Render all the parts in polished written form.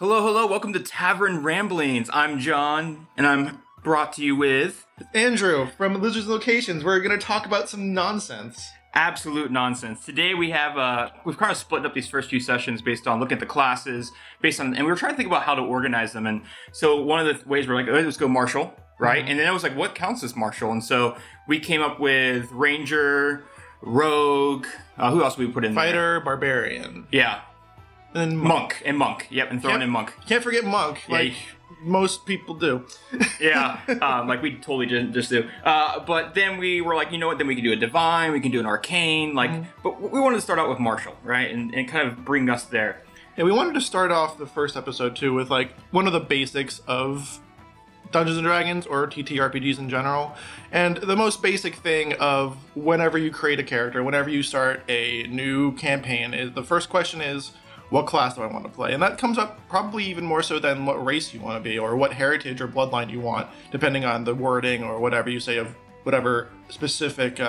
Hello, hello, welcome to Tavern Ramblings. I'm John, and I'm brought to you with... Andrew from Lizard's Locations. We're going to talk about some nonsense. Absolute nonsense. Today we have, we've kind of split up these first few sessions based on looking at the classes, and we were trying to think about how to organize them. And so one of the ways we're like, let's go martial, right? And then I was like, what counts as martial? And so we came up with ranger, rogue, who else we put in Fighter, there? Barbarian. Yeah. And monk. Yep, and throwing in monk. Can't forget monk, like most people do. Yeah, like we totally didn't just do. But then we were like, you know what, then we can do a divine, we can do an arcane, but we wanted to start out with martial, right? And kind of bring us there. Yeah, we wanted to start off the first episode too with like one of the basics of Dungeons and Dragons or TTRPGs in general. And the most basic thing of whenever you create a character, whenever you start a new campaign, is the first question is, what class do I want to play? And that comes up probably even more so than what race you want to be or what heritage or bloodline you want, depending on the wording or whatever you say of whatever specific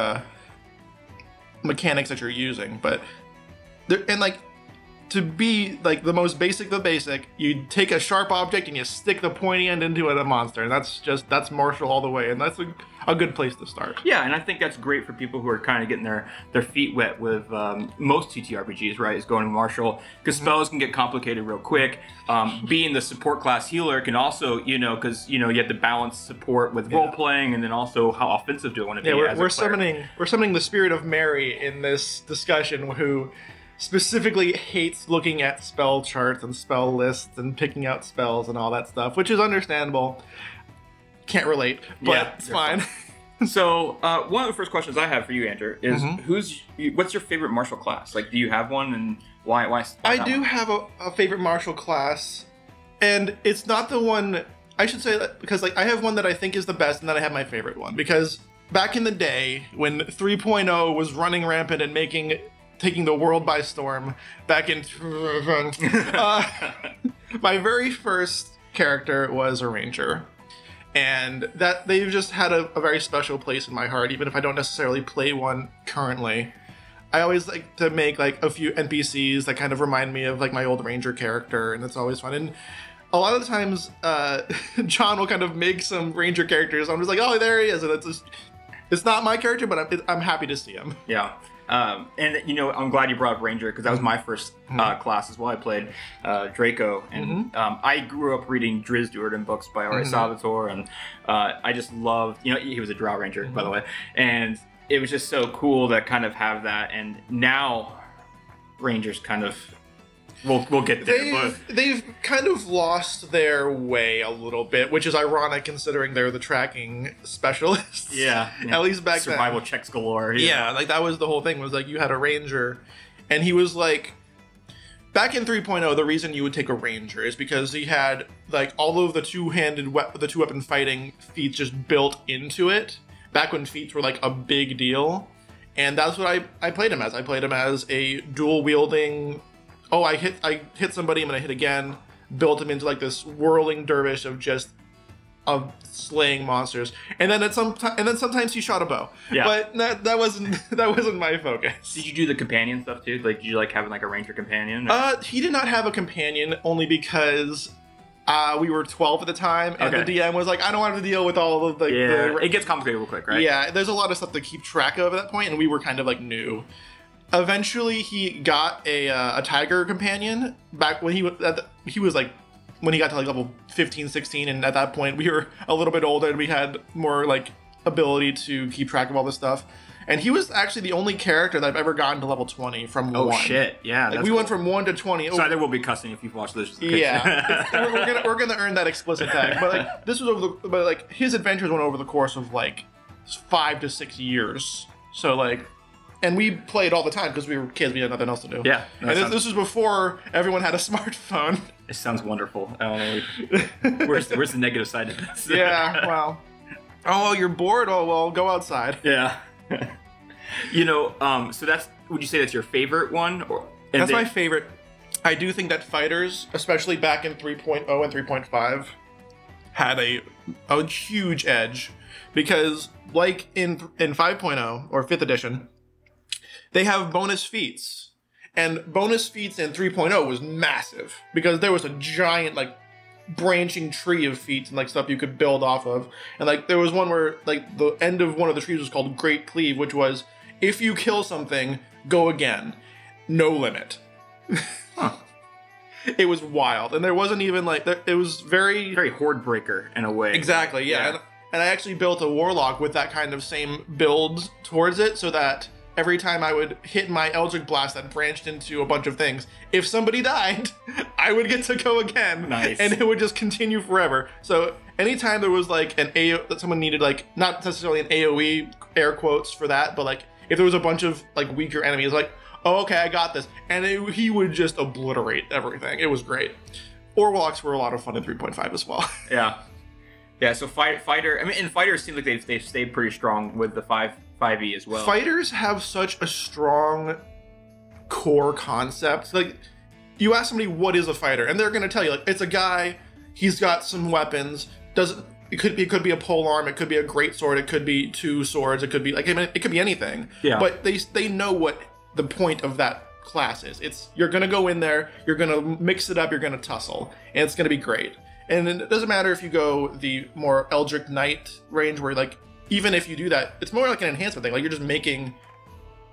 mechanics that you're using. But to be like the most basic, you take a sharp object and you stick the pointy end into a monster, and that's martial all the way, and that's a good place to start. Yeah, and I think that's great for people who are kind of getting their feet wet with most TTRPGs, right? Is going martial, because spells can get complicated real quick. Being the support class healer can also, because you have to balance support with role playing, and then also how offensive do I want to be. Yeah, we're summoning the spirit of Mary in this discussion, who specifically hates looking at spell charts and spell lists and picking out spells and all that stuff, which is understandable. Can't relate, but it's fine. So one of the first questions I have for you, Andrew, is what's your favorite martial class? Like, do you have one, and why I do have a favorite martial class, and it's not the one, I should say that, because like I have one that I think is the best, and then I have my favorite one, because back in the day when 3.0 was running rampant and taking the world by storm, back in my very first character was a ranger, and that they've just had a very special place in my heart, even if I don't necessarily play one currently. I always like to make like a few NPCs that kind of remind me of like my old ranger character, and it's always fun. And a lot of the times John will kind of make some ranger characters. I'm just like, oh, there he is, and it's not my character, but I'm happy to see him. Yeah. And I'm glad you brought up Ranger, because that was my first class as well. I played Draco, and I grew up reading Driz Duerden books by R.A. Salvatore, and I just loved, he was a Drow Ranger, by the way, and it was just so cool to kind of have that. And now Rangers kind of, we'll get there. They've kind of lost their way a little bit, which is ironic considering they're the tracking specialists. Yeah. At least back then. Survival checks galore. Yeah, like that was the whole thing, was like you had a ranger, and he was like, back in 3.0, the reason you would take a ranger is because he had like all of the two-weapon fighting feats just built into it, back when feats were like a big deal. And that's what I played him as. I played him as a dual-wielding, I hit somebody, I'm gonna hit again. Built him into like this whirling dervish of slaying monsters, and then sometimes he shot a bow. Yeah. But that wasn't my focus. Did you do the companion stuff too? Like, did you like having like a ranger companion? He did not have a companion, only because we were 12 at the time, and the DM was like, I don't want to deal with all of it gets complicated real quick, right? Yeah, there's a lot of stuff to keep track of at that point, and we were kind of like new. Eventually, he got a tiger companion back when he was like, when he got to like level 15, 16, and at that point we were a little bit older and we had more like ability to keep track of all this stuff. And he was actually the only character that I've ever gotten to level 20 from 1. Oh shit, yeah. Like, we went from 1 to 20. So there will be cussing if you've watched this. Yeah, we're gonna earn that explicit tag. But like this was his adventures went over the course of like 5 to 6 years. So like. And we played all the time because we were kids. We had nothing else to do. Yeah. And this was before everyone had a smartphone. It sounds wonderful. I don't know. Where's the negative side of this? Yeah, well. Oh, well, you're bored? Oh, well, go outside. Yeah. So would you say that's your favorite one? That's my favorite. I do think that fighters, especially back in 3.0 and 3.5, had a huge edge. Because, like in 5.0, or 5th edition, they have bonus feats. And bonus feats in 3.0 was massive because there was a giant like branching tree of feats and like stuff you could build off of. And like there was one where like the end of one of the trees was called Great Cleave, which was if you kill something, go again. No limit. Huh. It was wild. And there wasn't even like it was very horde breaker in a way. Exactly, yeah. And I actually built a warlock with that kind of same build towards it so that every time I would hit my Eldritch Blast that branched into a bunch of things, if somebody died, I would get to go again. Nice. And it would just continue forever. So anytime there was like an AoE, that someone needed like, not necessarily an AoE, air quotes for that, but like if there was a bunch of like weaker enemies, like, oh, okay, I got this. And he would just obliterate everything. It was great. Warlocks were a lot of fun in 3.5 as well. Yeah. Yeah, so fighter, I mean, and fighters seem like they've stayed pretty strong with the 5e as well. Fighters have such a strong core concept. Like, you ask somebody what is a fighter, and they're going to tell you, like, it's a guy, he's got some weapons, it could be a polearm, it could be a greatsword, it could be 2 swords, it could be, like, I mean, it could be anything. Yeah. But they know what the point of that class is. It's, you're going to go in there, you're going to mix it up, you're going to tussle, and it's going to be great. And it doesn't matter if you go the more Eldritch Knight range where, like, even if you do that, it's more like an enhancement thing. Like, you're just making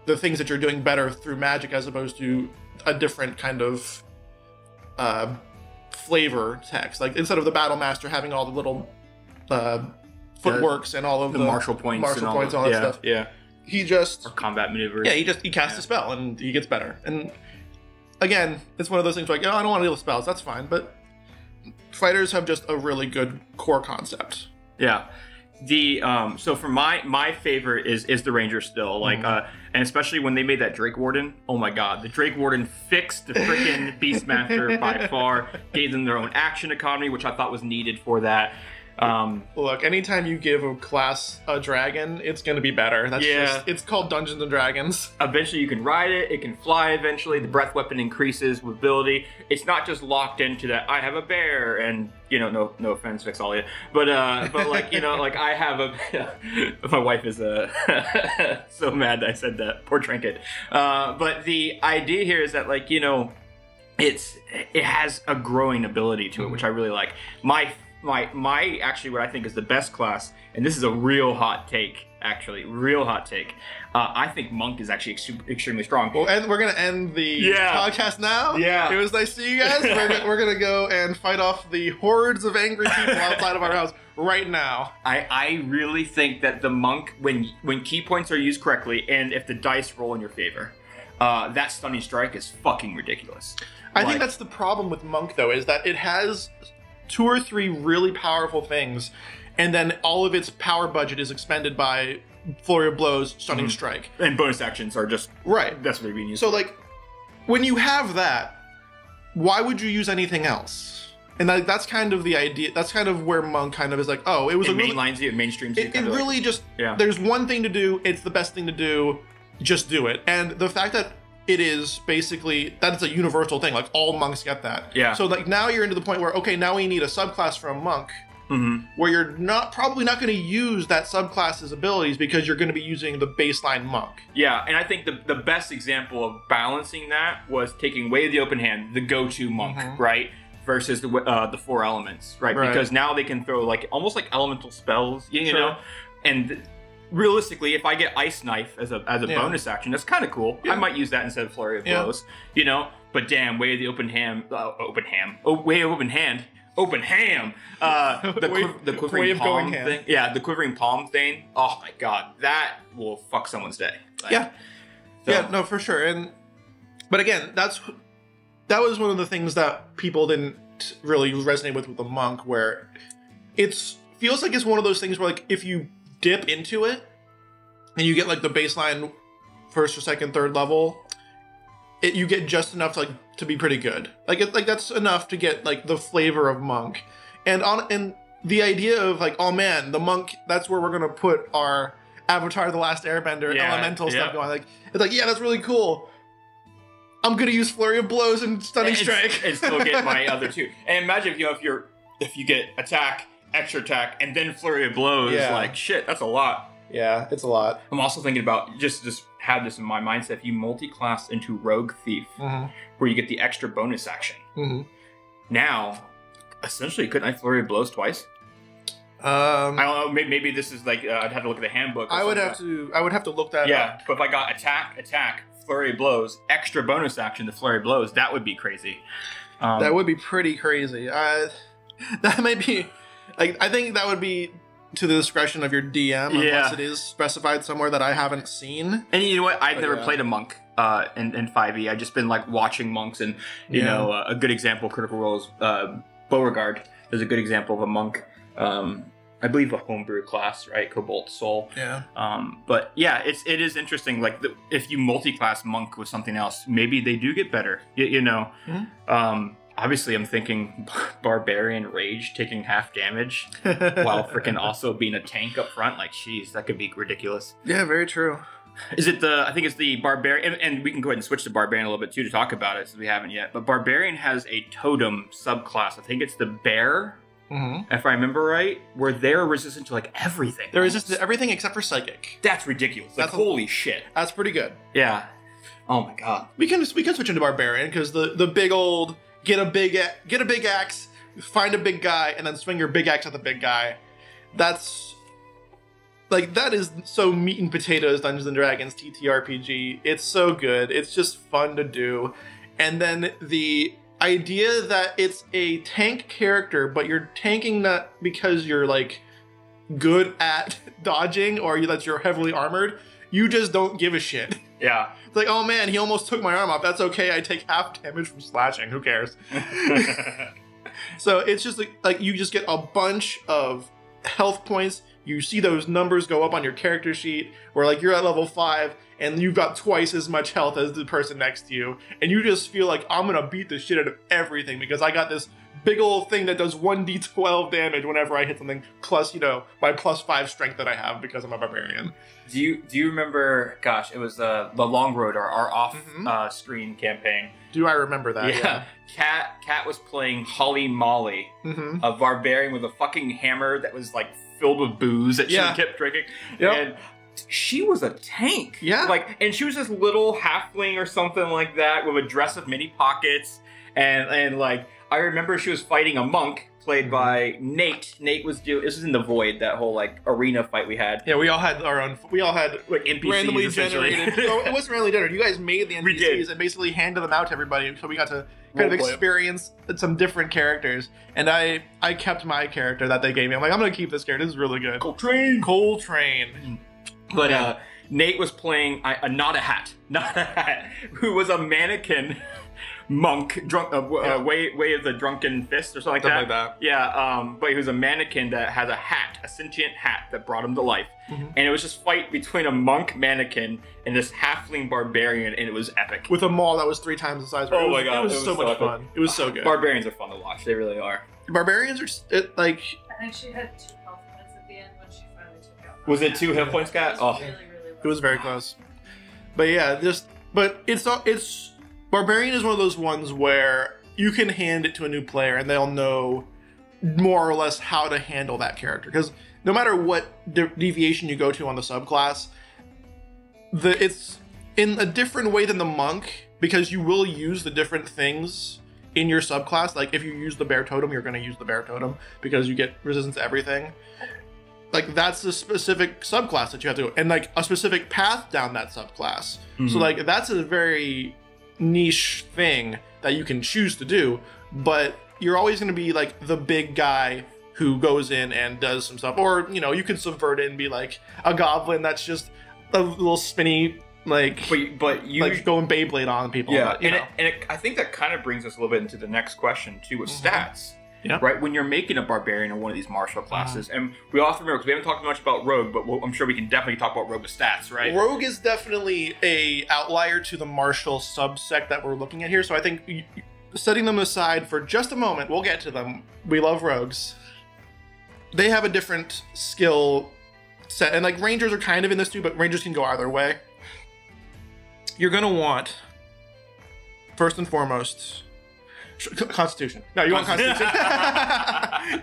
the things that you're doing better through magic as opposed to a different kind of flavor text. Like, instead of the Battle Master having all the little footworks and all of the martial points and all that stuff. Yeah. He just... Or combat maneuvers. Yeah, he casts a spell and he gets better. And, again, it's one of those things where, like, oh, I don't want to deal with spells. That's fine, but... Fighters have just a really good core concept. Yeah. The so for my favorite is the Ranger still. Like and especially when they made that Drake Warden. Oh my god, the Drake Warden fixed the freaking Beastmaster by far, gave them their own action economy, which I thought was needed for that. Look, anytime you give a class a dragon, it's going to be better. That's just, it's called Dungeons and Dragons. Eventually you can ride it, it can fly eventually, the breath weapon increases with ability. It's not just locked into that, I have a bear, and, you know, no offense, Vexalia, but like, you know, like I have a, my wife is so mad that I said that, poor Trinket. But the idea here is that, like, you know, it has a growing ability to it, which I really like. My actually what I think is the best class, and this is a real hot take, actually, real hot take. I think Monk is actually extremely strong. Well, and we're going to end the podcast now. Yeah. It was nice to see you guys. We're going to go and fight off the hordes of angry people outside of our house right now. I really think that the Monk, when key points are used correctly, and if the dice roll in your favor, that Stunning Strike is fucking ridiculous. I think that's the problem with Monk, though, is that it has 2 or 3 really powerful things, and then all of its power budget is expended by Flurry of Blows, Stunning Strike. And bonus actions are just... Right. That's what they're being used for. So, like, when you have that, why would you use anything else? And that's kind of the idea. That's kind of where Monk kind of is like, oh, it was it mainlines you, it mainstreams you. It really like, just... Yeah. There's one thing to do, it's the best thing to do, just do it. And the fact that it is basically, that's a universal thing. Like, all monks get that. Yeah. So, like, now you're into the point where, okay, now we need a subclass for a monk, where you're probably not going to use that subclass's abilities because you're going to be using the baseline monk. Yeah, and I think the best example of balancing that was taking Way of the Open Hand, the go-to monk, right? Versus the 4 elements, right? Because now they can throw, like, almost like elemental spells, you know? And... realistically, if I get Ice Knife as a bonus action, that's kind of cool. I might use that instead of Flurry of Blows, you know? But damn, Way of the Open Hand, Way of Open Hand, Open Ham, the quivering palm thing. Yeah, the quivering palm thing. Oh my god, that will fuck someone's day. Like, no, for sure. But again, that was one of the things that people didn't really resonate with the monk, where it feels like it's one of those things where, like, if you dip into it and you get like the baseline 1st or 2nd, 3rd level, you get just enough to be pretty good. Like that's enough to get like the flavor of monk. And the idea of like, oh man, the monk, that's where we're gonna put our Avatar: The Last Airbender elemental stuff going. Like, it's like, yeah, that's really cool. I'm gonna use Flurry of Blows and Stunning Strike and still get my other 2. And imagine if you get attack, extra attack, and then Flurry of Blows, like, shit, that's a lot. Yeah, it's a lot. I'm also thinking about just had this in my mindset. If you multi-class into Rogue Thief, where you get the extra bonus action, now, essentially, couldn't I flurry of blows twice? I don't know. Maybe this is like I'd have to look at the handbook. I would have to look that up. Yeah, but if I got attack, flurry of blows, extra bonus action to flurry of blows, that would be crazy. That would be pretty crazy. That might be, like, I think that would be to the discretion of your DM unless it is specified somewhere that I haven't seen. And you know what? I've never played a monk in 5e. I've just been like watching monks, and you know, a good example, Critical Role is Beauregard. There's a good example of a monk. I believe a homebrew class, right? Cobalt Soul. Yeah. But yeah, it is interesting. Like if you multi-class monk with something else, maybe they do get better. You know. Obviously, I'm thinking Barbarian Rage taking half damage while freaking also being a tank up front. Like, jeez, that could be ridiculous. Yeah, very true. Is it I think it's the Barbarian, and we can go ahead and switch to Barbarian a little bit too to talk about it since we haven't yet. But Barbarian has a totem subclass. I think it's the Bear, if I remember right, where they're resistant to like everything. They're resistant to everything except for Psychic. That's ridiculous. Like, holy shit. That's pretty good. Yeah. Oh my god. We can switch into Barbarian because the big old get a big axe, find a big guy, and then swing your big axe at the big guy. That's like, that is so meat and potatoes Dungeons and Dragons TTRPG. It's so good. It's just fun to do. And then the idea that it's a tank character, but you're tanking not because you're like good at dodging or that you're heavily armored. You just don't give a shit. Yeah. It's like, oh man, he almost took my arm off. That's okay. I take half damage from slashing. Who cares? So it's just like you just get a bunch of health points. You see those numbers go up on your character sheet where like you're at level 5 and you've got twice as much health as the person next to you. And you just feel like, I'm going to beat the shit out of everything because I got this big old thing that does 1d12 damage whenever I hit something, plus, you know, my +5 strength that I have because I'm a barbarian. Do you remember, gosh, it was the Long Road, our off-screen campaign. Do I remember that? Yeah. Kat was playing Holly Molly, a barbarian with a fucking hammer that was like filled with booze that she kept drinking. Yep. And she was a tank. Yeah. Like, and she was this little halfling or something like that with a dress with many pockets. And like, I remember she was fighting a monk played by Nate. Nate was this was in the Void, that whole like arena fight we had. Yeah, we all had our own. We all had like NPCs randomly generated. No, it wasn't randomly generated. You guys made the NPCs and basically handed them out to everybody, so we got to kind of experience some different characters. And I kept my character that they gave me. I'm like, I'm gonna keep this character. This is really good. Coltrane. But Nate was playing not a hat, who was a mannequin. Monk, drunk, way of the drunken fist or something like that. Yeah, but he was a mannequin that has a hat, a sentient hat that brought him to life. And it was just fight between a monk mannequin and this halfling barbarian, and it was epic. With a maul that was 3 times the size. Oh my god, it was so much fun. It was so good. Barbarians are fun to watch. They really are. Barbarians are like. I think she had 2 health points at the end when she finally took out. Was it 2 hit points, Kat? Oh, really it was very close. But yeah, it's. Barbarian is one of those ones where you can hand it to a new player and they'll know more or less how to handle that character. Because no matter what deviation you go to on the subclass, it's in a different way than the monk, because you will use the different things in your subclass. Like if you use the bear totem, you're going to use the bear totem because you get resistance to everything. Like that's the specific subclass that you have to go, and like a specific path down that subclass. So like that's a very niche thing that you can choose to do, but you're always going to be like the big guy who goes in and does some stuff, or you know, you could subvert it and be like a goblin that's just a little spinny, like but you like going Beyblade on people. Yeah, but, I think that kind of brings us a little bit into the next question too, with stats. Yeah. Right, when you're making a barbarian or one of these martial classes, and we often remember, because we haven't talked much about rogue, but I'm sure we can definitely talk about rogue with stats, right? Rogue is definitely a outlier to the martial subsect that we're looking at here. So I think setting them aside for just a moment, we'll get to them. We love rogues. They have a different skill set, and like rangers are kind of in this too, but rangers can go either way. You're gonna want, first and foremost, Constitution. No, you want Constitution.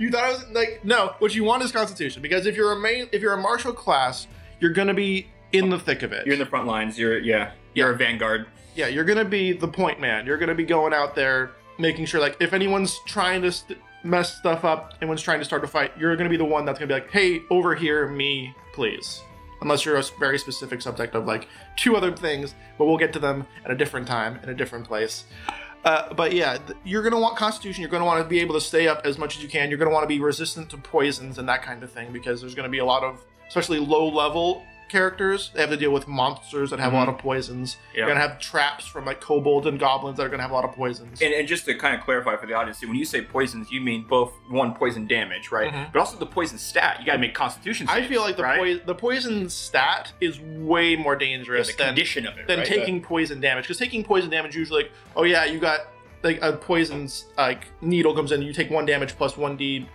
You thought I was like, no. What you want is Constitution, because if you're a martial class, you're gonna be in the thick of it. You're in the front lines. You're a vanguard. Yeah, you're gonna be the point man. You're gonna be going out there making sure, like, if anyone's trying to mess stuff up, anyone's trying to start a fight, you're gonna be the one that's gonna be like, hey, over here, me, please. Unless you're a very specific subject of like 2 other things, but we'll get to them at a different time, in a different place. But yeah, you're gonna want Constitution. You're gonna want to be able to stay up as much as you can. You're gonna want to be resistant to poisons and that kind of thing, because there's gonna be a lot of, especially low-level characters, they have to deal with monsters that have a lot of poisons. Yeah. You're gonna have traps from like kobolds and goblins that are gonna have a lot of poisons. And just to kind of clarify for the audience, when you say poisons, you mean both poison damage, right? But also the poison stat. You got to make Constitution saves. I feel like the poison stat is way more dangerous the condition of it, than right? taking poison damage. Because taking poison damage usually, like, oh yeah, you got like a poison's like needle comes in, you take 1 damage plus 1d4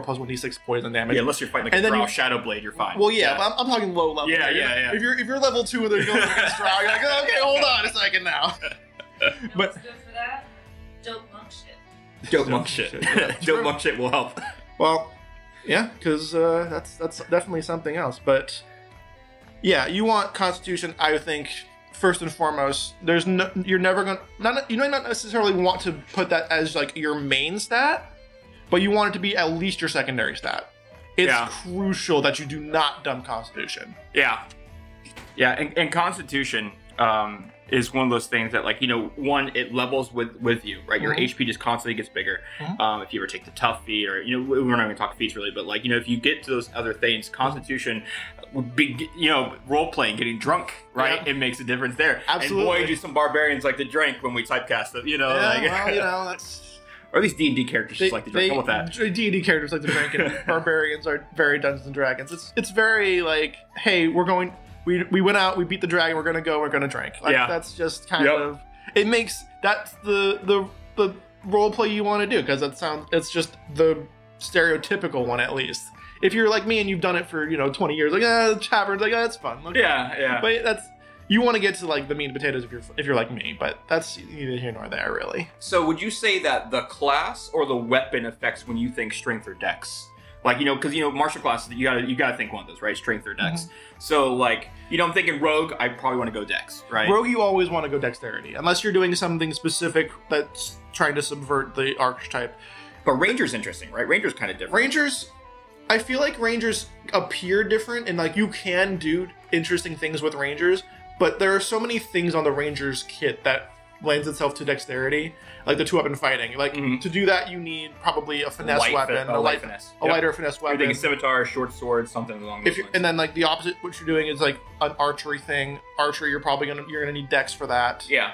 plus 1d6 poison damage. Yeah, unless you're fighting like a Drow Shadow Blade, you're fine. Well, yeah, I'm talking low level. Yeah, there. yeah. If you're level 2 and they're going against Drow, you're like, oh, okay, hold on a second now. But what's good for that? Dope monk shit. Dope monk shit. Dope monk shit will help. Well, yeah, because that's definitely something else. But yeah, you want Constitution, I think. First and foremost, you're never gonna you might not necessarily want to put that as like your main stat, but you want it to be at least your secondary stat. It's crucial that you do not dump Constitution. Yeah, and Constitution is one of those things that, like, one, it levels with you, right? Your HP just constantly gets bigger. If you ever take the tough feat, or we're not going to talk feats really, but like if you get to those other things, Constitution would be role playing, getting drunk, right? Yeah. It makes a difference there. Absolutely. And boy, do some barbarians like to drink when we typecast them, That's. Or at least D&D characters just like to drink. How about that? D&D characters like to drink, and barbarians are very Dungeons and Dragons. It's very like, hey, we went out, we beat the dragon, we're gonna drink. Like, that's just kind of, it makes, that's the role play you want to do, because it's just the stereotypical one, at least. If you're like me and you've done it for 20 years, like taverns, like that's fun. Like, Yeah. But you want to get to like the meat and potatoes if you're like me, but that's neither here nor there, really. So would you say that the class or the weapon affects when you think strength or dex? Like, because martial classes, you gotta think one of those, right? Strength or dex. So like, I'm thinking rogue, I probably want to go dex, right? Rogue, you always want to go dexterity, unless you're doing something specific that's trying to subvert the archetype. But ranger's interesting, right? Ranger's kind of different. Rangers, I feel like rangers appear different, and like you can do interesting things with rangers, but there are so many things on the ranger's kit that lends itself to dexterity, like the 2-weapon fighting. Like to do that, you need probably a finesse weapon, a lighter finesse weapon. You're thinking scimitar, short sword, something along those lines. And then like the opposite, what you're doing is like an archery thing. Archery, you're gonna need dex for that. Yeah.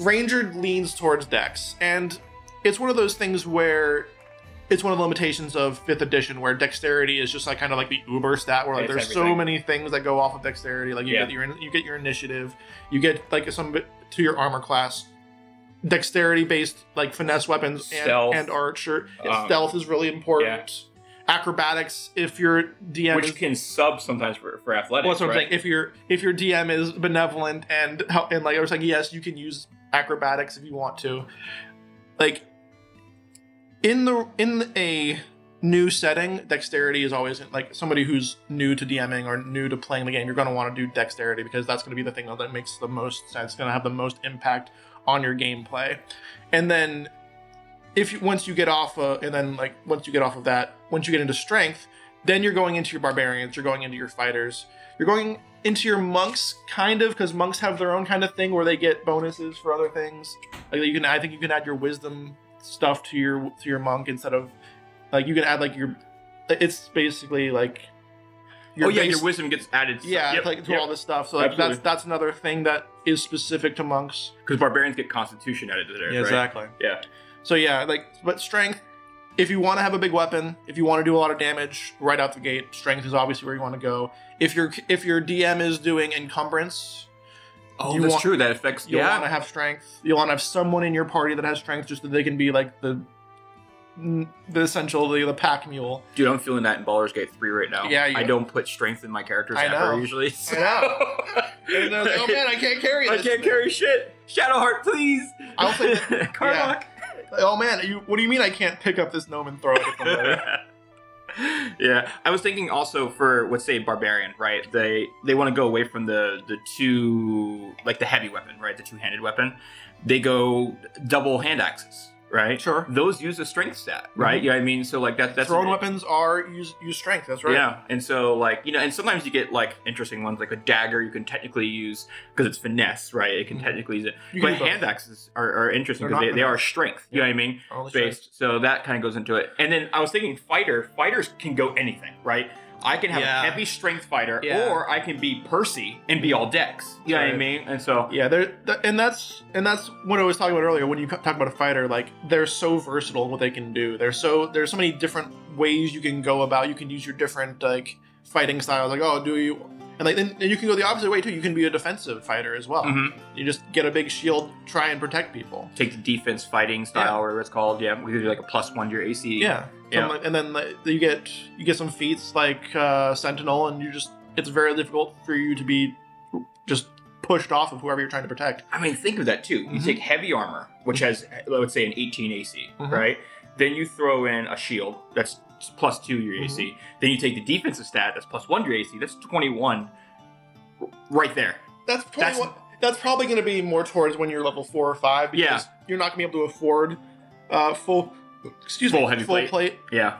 Ranger leans towards dex, and it's one of those things where it's one of the limitations of 5th edition, where dexterity is just like kind of like the uber stat, where like there's so many things that go off of dexterity. Like you get your initiative, you get like some bit to your armor class, dexterity based like finesse weapons and archer. Stealth is really important. Acrobatics, if your DM which can sub sometimes for athletics. Well, that's what right? I'm saying. If your DM is benevolent and like I was like, yes, you can use acrobatics if you want to. Like in a new setting, dexterity is always like somebody who's new to DMing or new to playing the game. You're going to want to do dexterity, because that's going to be the thing that makes the most sense. It's going to have the most impact on your gameplay. And then once you get off of that, once you get into strength, then you're going into your barbarians, you're going into your fighters, you're going into your monks, kind of, because monks have their own kind of thing where they get bonuses for other things. Like I think you can add your wisdom stuff to your monk instead of like you can add like it's basically like your wisdom gets added to all this stuff. So like that's another thing that is specific to monks, because barbarians get constitution added to theirs, right? Exactly. Yeah. So but strength, if you want to have a big weapon, if you want to do a lot of damage right out the gate, strength is obviously where you want to go. If your DM is doing encumbrance, that's true. That affects. You'll want to have strength. You'll want to have someone in your party that has strength, just so they can be like the pack mule. Dude, I'm feeling that in Baldur's Gate 3 right now. Yeah, I don't put strength in my characters ever usually. So. I know. And they're like, oh man, I can't carry this. I can't carry shit. Shadowheart, please. I'll say Carlock. Oh man, what do you mean I can't pick up this gnome and throw it at somebody? Yeah, I was thinking also for, let's say, barbarian, right? They want to go away from the two, like the heavy weapon, right? The two-handed weapon. They go double hand axes, right? Sure. Those use a strength stat, right? Mm-hmm. You know what I mean? So like that's thrown weapons are use strength. That's right. Yeah, and so like and sometimes you get like interesting ones like a dagger. You can technically use because it's finesse, right? It can technically use it. But hand axes are interesting because they are strength. You know what I mean? Based. So that kind of goes into it. And then I was thinking fighters can go anything, right? I can have a heavy strength fighter, or I can be Percy and be all dex. You know what I mean? And so and that's what I was talking about earlier. When you talk about a fighter, like they're so versatile in what they can do. There's so many different ways you can go about. You can use your different like fighting styles. Like and you can go the opposite way too. You can be a defensive fighter as well. Mm-hmm. You just get a big shield, try and protect people. Take the defense fighting style, or whatever it's called. Yeah, we do like a +1 to your AC. Yeah. And then you get some feats like Sentinel, and it's very difficult for you to be just pushed off of whoever you're trying to protect. I mean, think of that too. You take heavy armor, which has, let's say, an 18 AC, right? Then you throw in a shield that's +2 to your AC. Then you take the defensive stat that's +1 to your AC. That's 21 right there. That's 21. That's probably going to be more towards when you're level 4 or 5 because you're not going to be able to afford full heavy plate. Yeah.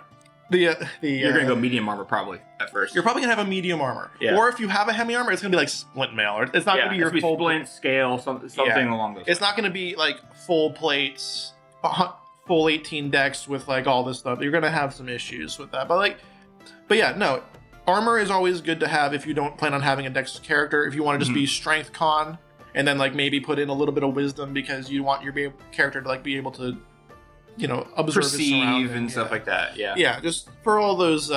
You're going to go medium armor probably at first. You're probably going to have a medium armor. Yeah. Or if you have a heavy armor, it's going to be like splint mail. Or it's not going to be your full splint scale, something along those lines. It's not going to be like full plates, full 18 decks with like all this stuff. You're going to have some issues with that. But yeah, no. Armor is always good to have if you don't plan on having a dex character. If you want to just be strength con, and then like maybe put in a little bit of wisdom because you want your character to like be able to, observe, perceive and stuff like that. Yeah. Yeah, just for all those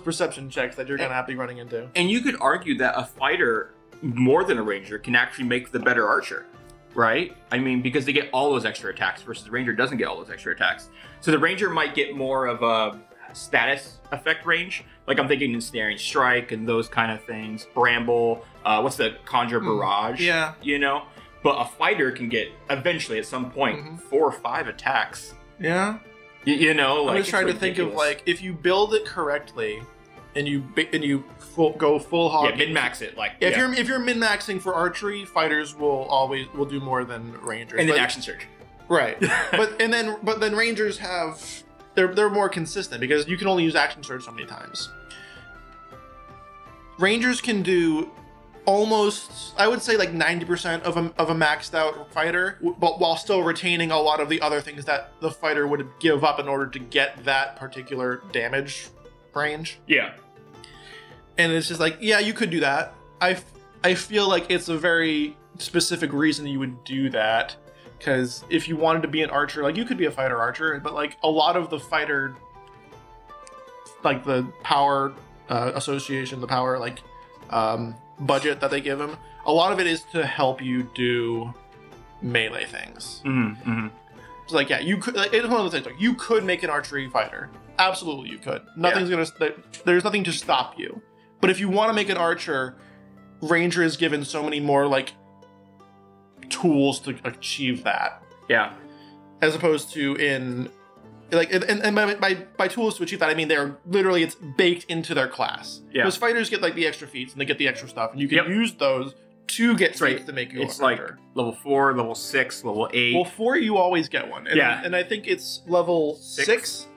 perception checks that you're gonna have to be running into. And you could argue that a fighter more than a ranger can actually make the better archer, right? I mean, because they get all those extra attacks versus the ranger doesn't get all those extra attacks. So the ranger might get more of a status effect range. Like I'm thinking ensnaring strike and those kind of things. Bramble. What's the conjure barrage? Yeah. But a fighter can get eventually at some point 4 or 5 attacks. Yeah. Like I'm just trying to think of like if you build it correctly, and you go full hog. Yeah, min max it if you're min maxing for archery, fighters will do more than rangers. And then action surge. Right. but then rangers have they're more consistent because you can only use action surge so many times. Rangers can do almost, I would say, like 90% of a maxed out fighter, but while still retaining a lot of the other things that the fighter would give up in order to get that particular damage range. Yeah. And it's just like, yeah, you could do that. I feel like it's a very specific reason you would do that. Because if you wanted to be an archer, like you could be a fighter archer, but like a lot of the fighter, like the power association, the power budget that they give them, a lot of it is to help you do melee things. So like, yeah, you could. Like, it's one of those things. Like, you could make an archery fighter. Absolutely, you could. There's nothing to stop you. But if you want to make an archer, ranger is given so many more like tools to achieve that. Yeah. As opposed to and by tools to achieve that, I mean they're literally, it's baked into their class. Yeah. Because fighters get like the extra feats and they get the extra stuff, and you can use those to get feats to make you. It's like level 4, level 6, level 8. Well, 4 you always get one. And I think it's level 6.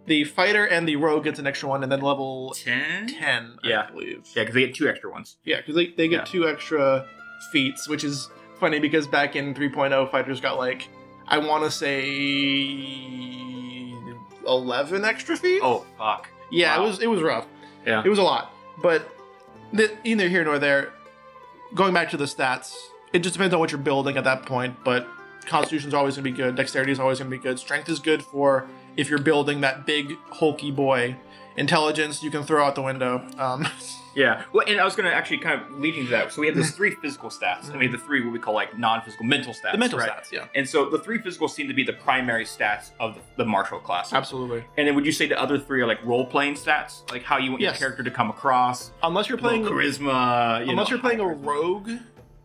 The fighter and the rogue gets an extra one, and then level 10, I believe. Yeah, because they get 2 extra ones. Yeah, because they get 2 extra feats, which is funny because back in 3.0, fighters got like, I want to say 11 extra feats. Oh fuck! Yeah, wow. It was rough. Yeah, it was a lot. But neither here nor there. Going back to the stats, it just depends on what you're building at that point. But Constitution's always going to be good. Dexterity is always going to be good. Strength is good for if you're building that big hulky boy. Intelligence you can throw out the window. Yeah, well, and I was going to actually kind of lead into that. So we have those 3 physical stats, and we have the 3 what we call like non-physical mental stats. The mental right? stats, yeah. And so the 3 physical seem to be the primary stats of the martial class. Absolutely. And then would you say the other 3 are like role-playing stats, like how you want your character to come across? Unless you're playing charisma. Unless you're playing a rogue.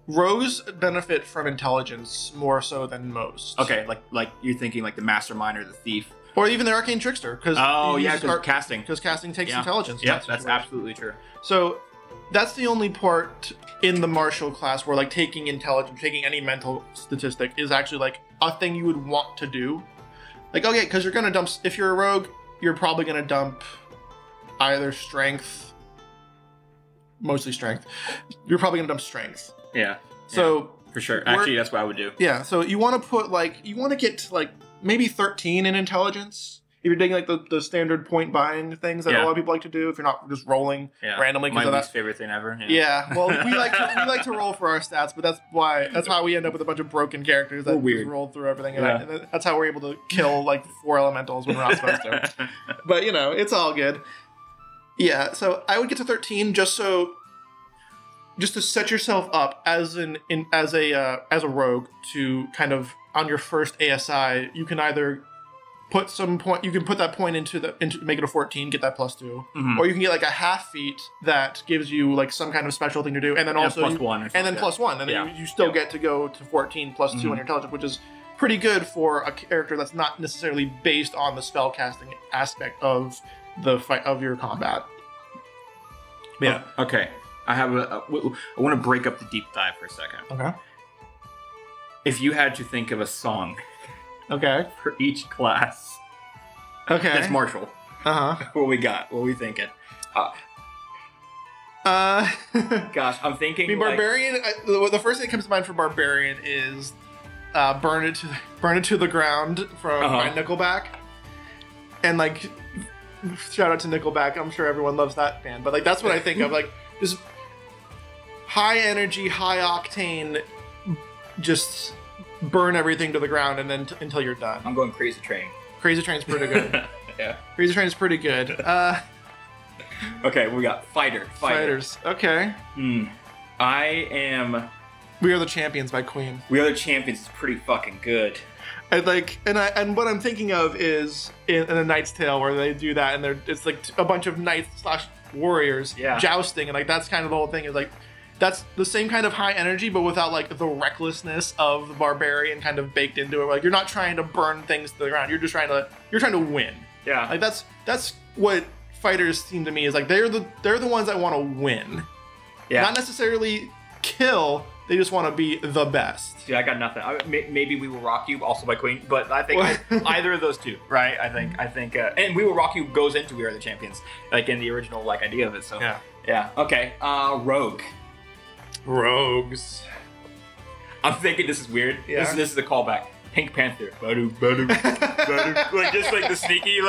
Rogues benefit from intelligence more so than most. Okay, like you're thinking like the mastermind or the thief. Or even the arcane trickster, because casting. Because casting takes intelligence. Yeah, that's absolutely true. So that's the only part in the martial class where like taking intelligence, taking any mental statistic is actually like a thing you would want to do. Like, okay, because you're gonna dump. If you're a rogue, you're probably gonna dump either strength, mostly strength. You're probably gonna dump strength. Yeah. So for sure, actually, that's what I would do. Yeah. So you want to get to like maybe 13 in intelligence. If you're doing like the standard point buying things that a lot of people like to do, if you're not just rolling randomly. My least favorite thing ever. Yeah. Well, we like to roll for our stats, but that's how we end up with a bunch of broken characters that just rolled through everything. And that's how we're able to kill like 4 elementals when we're not supposed to. But it's all good. Yeah. So I would get to 13 just to set yourself up as a rogue to kind of on your first ASI, you can either put that point into make it a 14, get that +2, or you can get like a half feat that gives you like some kind of special thing to do, and then also +1, and then +1, and then you still get to go to 14 +2 on your intelligence, which is pretty good for a character that's not necessarily based on the spell casting aspect of the fight of your combat. Yeah. Okay. I want to break up the deep dive for a second. Okay. If you had to think of a song, for each class, that's martial. What we got? What are we thinking? Gosh, I'm thinking. I mean, barbarian. The first thing that comes to mind for barbarian is "Burn It to the Ground" from by Nickelback, and like, shout out to Nickelback. I'm sure everyone loves that band, but like that's what I think of. Like, just high energy, high octane, just burn everything to the ground, and then until you're done. I'm going Crazy Train. Crazy Train's pretty good. Yeah. Crazy Train's pretty good. Okay, we got Fighters. Okay. I am. We Are the Champions by Queen. We Are the Champions is pretty fucking good. And what I'm thinking of is in A Knight's Tale where they do that, and it's like a bunch of knights / warriors jousting, and like that's kind of the whole thing is like. That's the same kind of high energy, but without like the recklessness of the barbarian kind of baked into it. Like you're not trying to burn things to the ground. You're just trying to win. Yeah. Like that's what fighters seem to me is like they're the ones that want to win. Yeah. Not necessarily kill. They just want to be the best. Dude, I got nothing. Maybe We Will Rock You, also by Queen, but I think either of those two, right? I think, and We Will Rock You goes into We Are the Champions, like in the original like idea of it. So yeah. Okay. Rogues. I'm thinking this is weird. Yeah. This is a callback. Pink Panther. Badu, badu, badu. Like just like the sneaky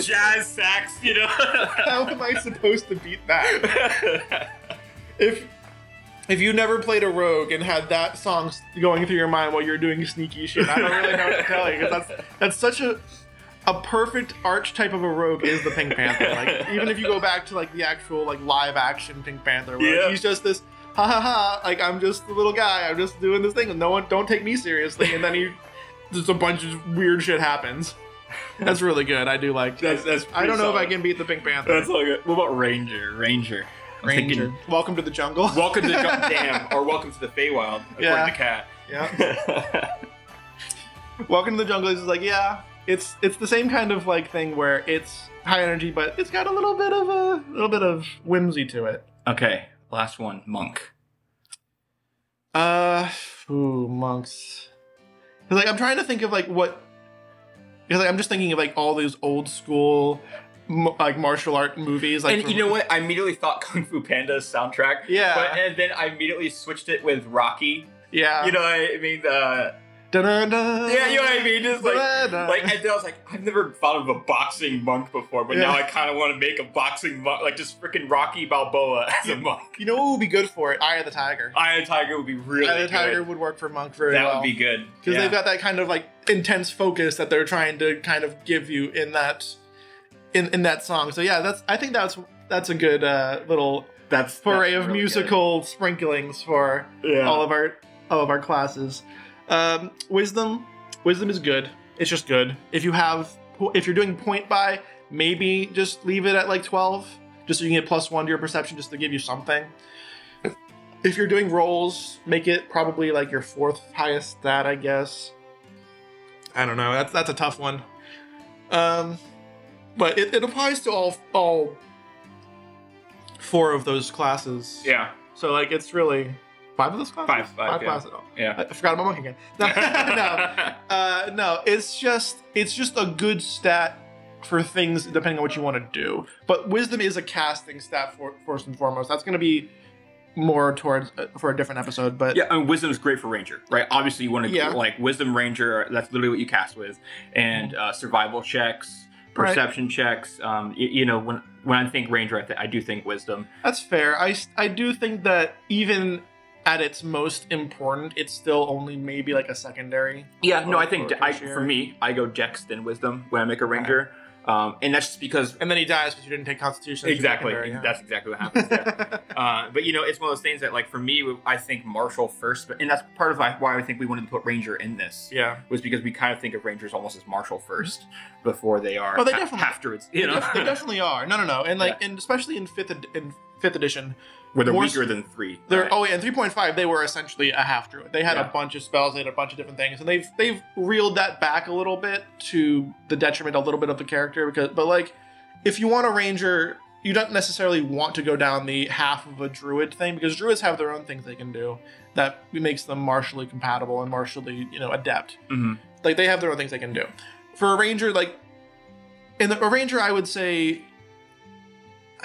jazz sax, How am I supposed to beat that? If you never played a rogue and had that song going through your mind while you're doing sneaky shit, I don't really know what to tell you, because that's such a perfect archetype of a rogue is the Pink Panther. Like even if you go back to like the actual like live action Pink Panther, where he's just this like I'm just the little guy, I'm just doing this thing, and no one don't take me seriously, and then just a bunch of weird shit happens. That's really good. I do like that's I don't know if I can beat the Pink Panther. That's all good. What about Ranger? Thinking, welcome to the jungle. Welcome to the jungle. Damn. Or welcome to the Feywild, according to Cat. Yeah. Welcome to the jungle is like, it's the same kind of like thing where it's high energy, but it's got a little bit of whimsy to it. Okay. Last one, Monk. Monks. Because like I'm trying to think of like what. Because like, I'm just thinking of like all those old school like martial art movies. Like, and you know what? I immediately thought Kung Fu Panda's soundtrack. Yeah. And then I immediately switched it with Rocky. Yeah. You know what I mean? Da-da-da, yeah, you know what I mean? Just like, and then I was like, I've never thought of a boxing monk before, but now I kind of want to make a boxing monk, like just freaking Rocky Balboa as a monk. You know what would be good for it? Eye of the Tiger. Eye of the Tiger would be really good. Eye of the Tiger would work for monk very well. That would be good. Because they've got that kind of like intense focus that they're trying to kind of give you in that in that song. So yeah, I think that's a good little foray of really musical sprinklings for all of our classes. Wisdom is good. It's just good. If you're doing point buy, maybe just leave it at like 12, just so you can get +1 to your perception, just to give you something. If you're doing rolls, make it probably like your 4th highest stat, I guess. I don't know. That's a tough one. But it applies to all 4 of those classes. Yeah. So like it's really 5 of those classes. 5 yeah. classes. Oh, Yeah. I forgot about monkey again. No, it's just a good stat for things depending on what you want to do. But wisdom is a casting stat first and foremost. That's going to be more towards for a different episode. But yeah, I mean, wisdom is great for ranger, right? Obviously, you want to Yeah. like wisdom ranger. That's literally what you cast with, and survival checks, perception checks. You know, when I think ranger, I do think wisdom. That's fair. I do think that even at its most important, it's still only maybe like a secondary. Yeah, no, I think or for me, I go dex then wisdom when I make a ranger. And that's just because... And then he dies because you didn't take Constitution. Exactly. Yeah. That's exactly what happens. Yeah. But, you know, it's one of those things that, like, for me, I think martial first. And that's part of why I think we wanted to put ranger in this. Yeah. Was because we kind of think of rangers almost as martial first before they are they definitely half-druids. You know? They definitely are. No. And, like, and especially in fifth edition... Where they're weaker than 3. They're, oh, yeah, in 3.5, they were essentially a half-druid. They had a bunch of spells, they had a bunch of different things, and they've reeled that back a little bit to the detriment a little bit of the character. But like, if you want a ranger, you don't necessarily want to go down the half of a druid thing, because druids have their own things they can do that makes them martially compatible and martially, you know, adept. Mm-hmm. Like, they have their own things they can do. For a ranger, like, a ranger, I would say...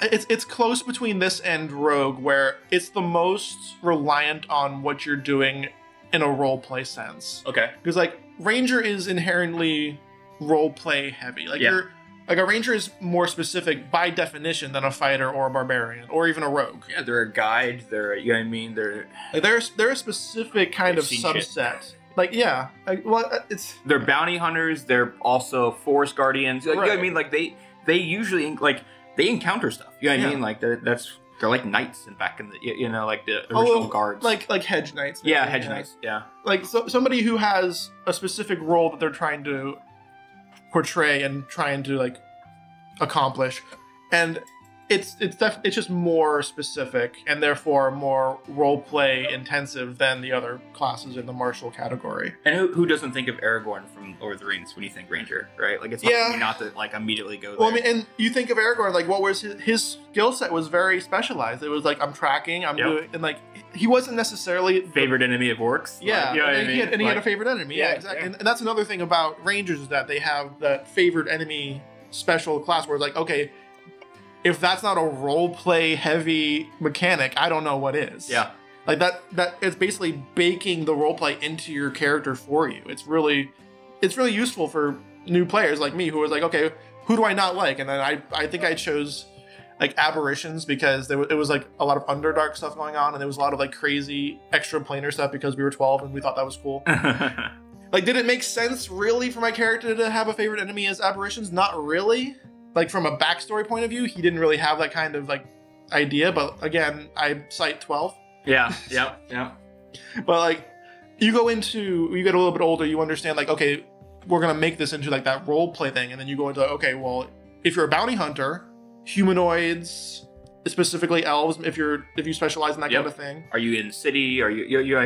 It's close between this and rogue, where it's the most reliant on what you're doing in a roleplay sense. Okay. Because like ranger is inherently roleplay heavy. Like a ranger is more specific by definition than a fighter or a barbarian or even a rogue. Yeah, they're a guide. They're, you know what I mean? They're a specific kind of subset. Shit. Like they're bounty hunters. They're also forest guardians. Like, you know what I mean? Like they usually like. They encounter stuff. You know what I mean? Like they're like knights and back in the like the original guards. Like hedge knights. Yeah, hedge knights. Yeah. Like somebody who has a specific role that they're trying to portray and trying to like accomplish, and it's just more specific and therefore more role play intensive than the other classes in the martial category. And who doesn't think of Aragorn from Lord of the Rings when you think Ranger, right? Like it's not to like immediately go there. Well, I mean, and you think of Aragorn, like what was his skill set was very specialized. It was like I'm tracking, I'm doing, and like he wasn't necessarily favorite enemy of orcs. Yeah, like, you know he had a favorite enemy. Yeah, exactly. Yeah. And that's another thing about Rangers is that they have that favored enemy special class where it's like, okay, if that's not a role play heavy mechanic, I don't know what is. Yeah. Like that it's basically baking the role play into your character for you. It's really useful for new players like me who was like, okay, who do I not like? And then I think I chose like aberrations because it was like a lot of Underdark stuff going on, and there was a lot of like crazy extra planar stuff because we were 12 and we thought that was cool. Like, did it make sense really for my character to have a favorite enemy as aberrations? Not really. Like from a backstory point of view, he didn't really have that kind of like idea. But again, I cite 12. Yeah. But like, you get a little bit older, you understand like, okay, we're gonna make this into like that role play thing, and then you go into like, okay, well, if you're a bounty hunter, humanoids, specifically elves, if you specialize in that kind of thing. Are you in the city? Are you are you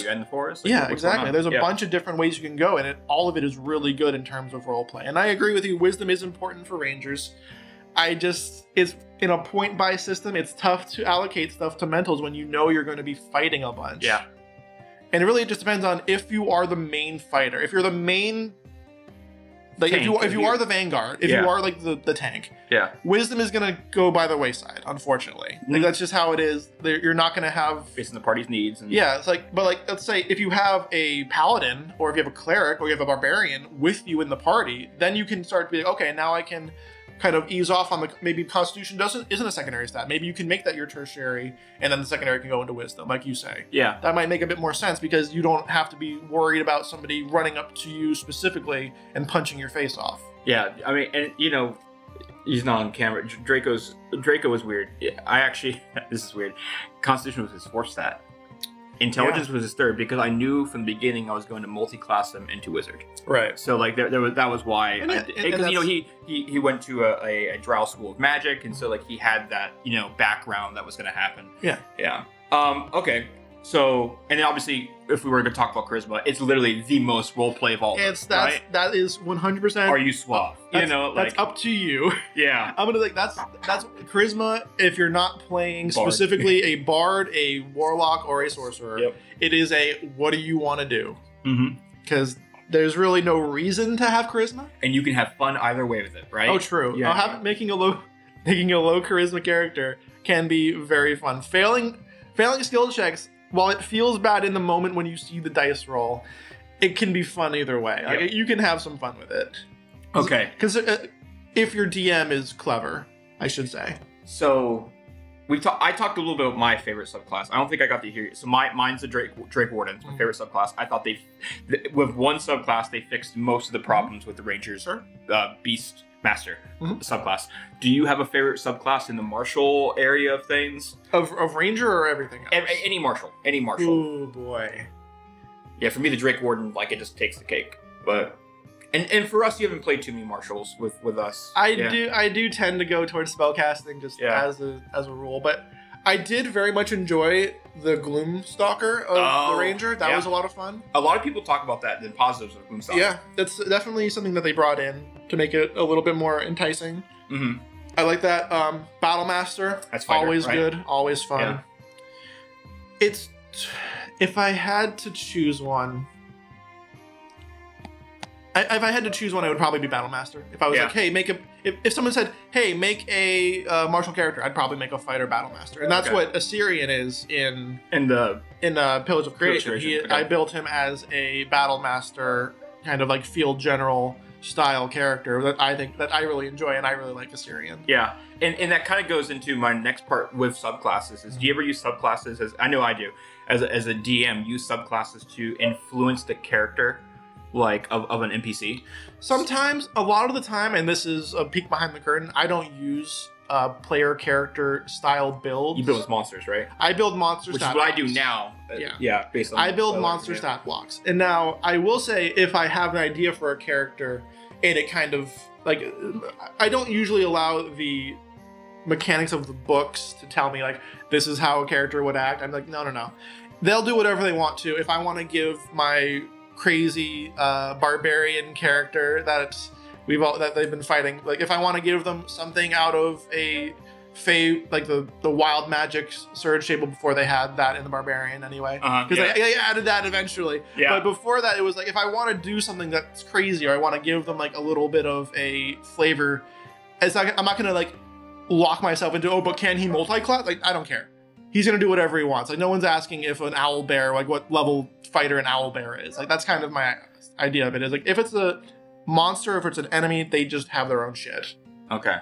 in the forest? Like, yeah, exactly. There's a bunch of different ways you can go, and all of it is really good in terms of roleplay. And I agree with you, wisdom is important for rangers. It's in a point-buy system, it's tough to allocate stuff to mentals when you know you're going to be fighting a bunch. Yeah. And it really just depends on if you are the main fighter. If you're the main... Like, tank, if you are the vanguard, if you are like the tank, wisdom is gonna go by the wayside, unfortunately. Like that's just how it is. You're not gonna have based on the party's needs. And... Yeah, it's like, but like, let's say if you have a paladin, or if you have a cleric, or you have a barbarian with you in the party, then you can start to be like, okay, now I can kind of ease off on the maybe Constitution isn't a secondary stat. Maybe you can make that your tertiary, and then the secondary can go into wisdom, like you say. Yeah, that might make a bit more sense because you don't have to be worried about somebody running up to you specifically and punching your face off. Yeah, I mean, and you know, he's not on camera. Draco was weird. I actually, this is weird. Constitution was his fourth stat. Intelligence was his third because I knew from the beginning I was going to multi-class him into wizard. Right. So like that was why because you know he went to a Drow school of magic, and so like he had that background that was going to happen. Yeah. Yeah. Okay. So, and then obviously, if we were to talk about charisma, it's literally the most roleplay of all. Right? That is 100%. Are you suave? You know, like, that's up to you. Yeah. I'm gonna that's charisma. If you're not playing Bard. specifically a bard, a warlock, or a sorcerer, Yep. it is a what do you want to do? Mm-hmm. Because there's really no reason to have charisma. And you can have fun either way with it, right? Oh, true. Yeah. Making a low charisma character can be very fun. Failing skill checks, while it feels bad in the moment when you see the dice roll, it can be fun either way. Yep. Like, you can have some fun with it. Okay. Because if your DM is clever, I should say. So, I talked a little bit about my favorite subclass. I don't think I got to hear it. So mine's the Drake Warden. It's my favorite subclass. I thought with one subclass, they fixed most of the problems with the Rangers. Sure. Beast Master subclass. Do you have a favorite subclass in the martial area of things? Of Ranger or everything else? Any martial. Any martial. Oh boy. Yeah, for me, the Drake Warden, like, it just takes the cake. But and for us, you haven't played too many martials with us. I do tend to go towards spellcasting just as a rule, but I did very much enjoy the Gloomstalker of the Ranger. That was a lot of fun. A lot of people talk about that, the positives of Gloomstalker. Yeah, that's definitely something that they brought in to make it a little bit more enticing. Mm-hmm. I like that. Battle Master. That's fighter, always right? good, always fun. Yeah. It's if I had to choose one. If I had to choose one, it would probably be Battle Master. If I was like, hey, if someone said, hey, make a martial character, I'd probably make a fighter Battle Master, and that's what Assyrian is in Pillars of Creation. I built him as a Battle Master, kind of like field general style character that I really enjoy, and I really like Assyrian. Yeah, and that kind of goes into my next part with subclasses. Is do you ever use subclasses as I know I do as a DM use subclasses to influence the character? Like of an NPC? Sometimes, a lot of the time, and this is a peek behind the curtain, I don't use player character style builds. You build monsters, right? I build monster Which stat is what blocks. I do now. Yeah, based on I build monster stat blocks. And now I will say, if I have an idea for a character and it kind of like, I don't usually allow the mechanics of the books to tell me like this is how a character would act. I'm like, no. They'll do whatever they want to. If I want to give my crazy barbarian character that they've been fighting, like if I want to give them something out of a like the wild magic surge table before they had that in the barbarian anyway, because I added that eventually. But before that, it was like if I want to do something that's crazy or I want to give them like a little bit of a flavor, I'm not gonna like lock myself into but can he multi-class? Like I don't care. He's gonna do whatever he wants. Like no one's asking if an owl bear, like what level fighter an owl bear is. Like that's kind of my idea of it. Is like if it's a monster, if it's an enemy, they just have their own shit. Okay.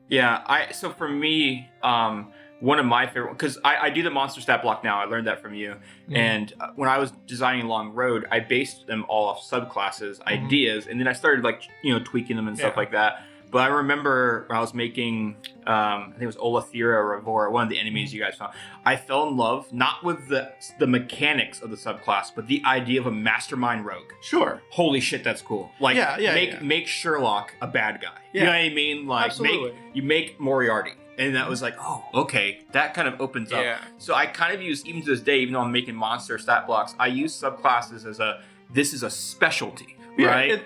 Yeah. So for me, one of my favorite, because I do the monster stat block now. I learned that from you. And when I was designing Long Road, I based them all off subclasses, ideas, and then I started like tweaking them and stuff like that. But I remember when I was making, I think it was Olathira or Ravora, one of the enemies you guys found. I fell in love, not with the mechanics of the subclass, but the idea of a mastermind rogue. Sure. Holy shit, that's cool. Like, make Sherlock a bad guy. You know what I mean? Like, you make Moriarty. And that was like, oh, okay, that kind of opens up. So I kind of use, even to this day, even though I'm making monster stat blocks, I use subclasses as this is a specialty, right?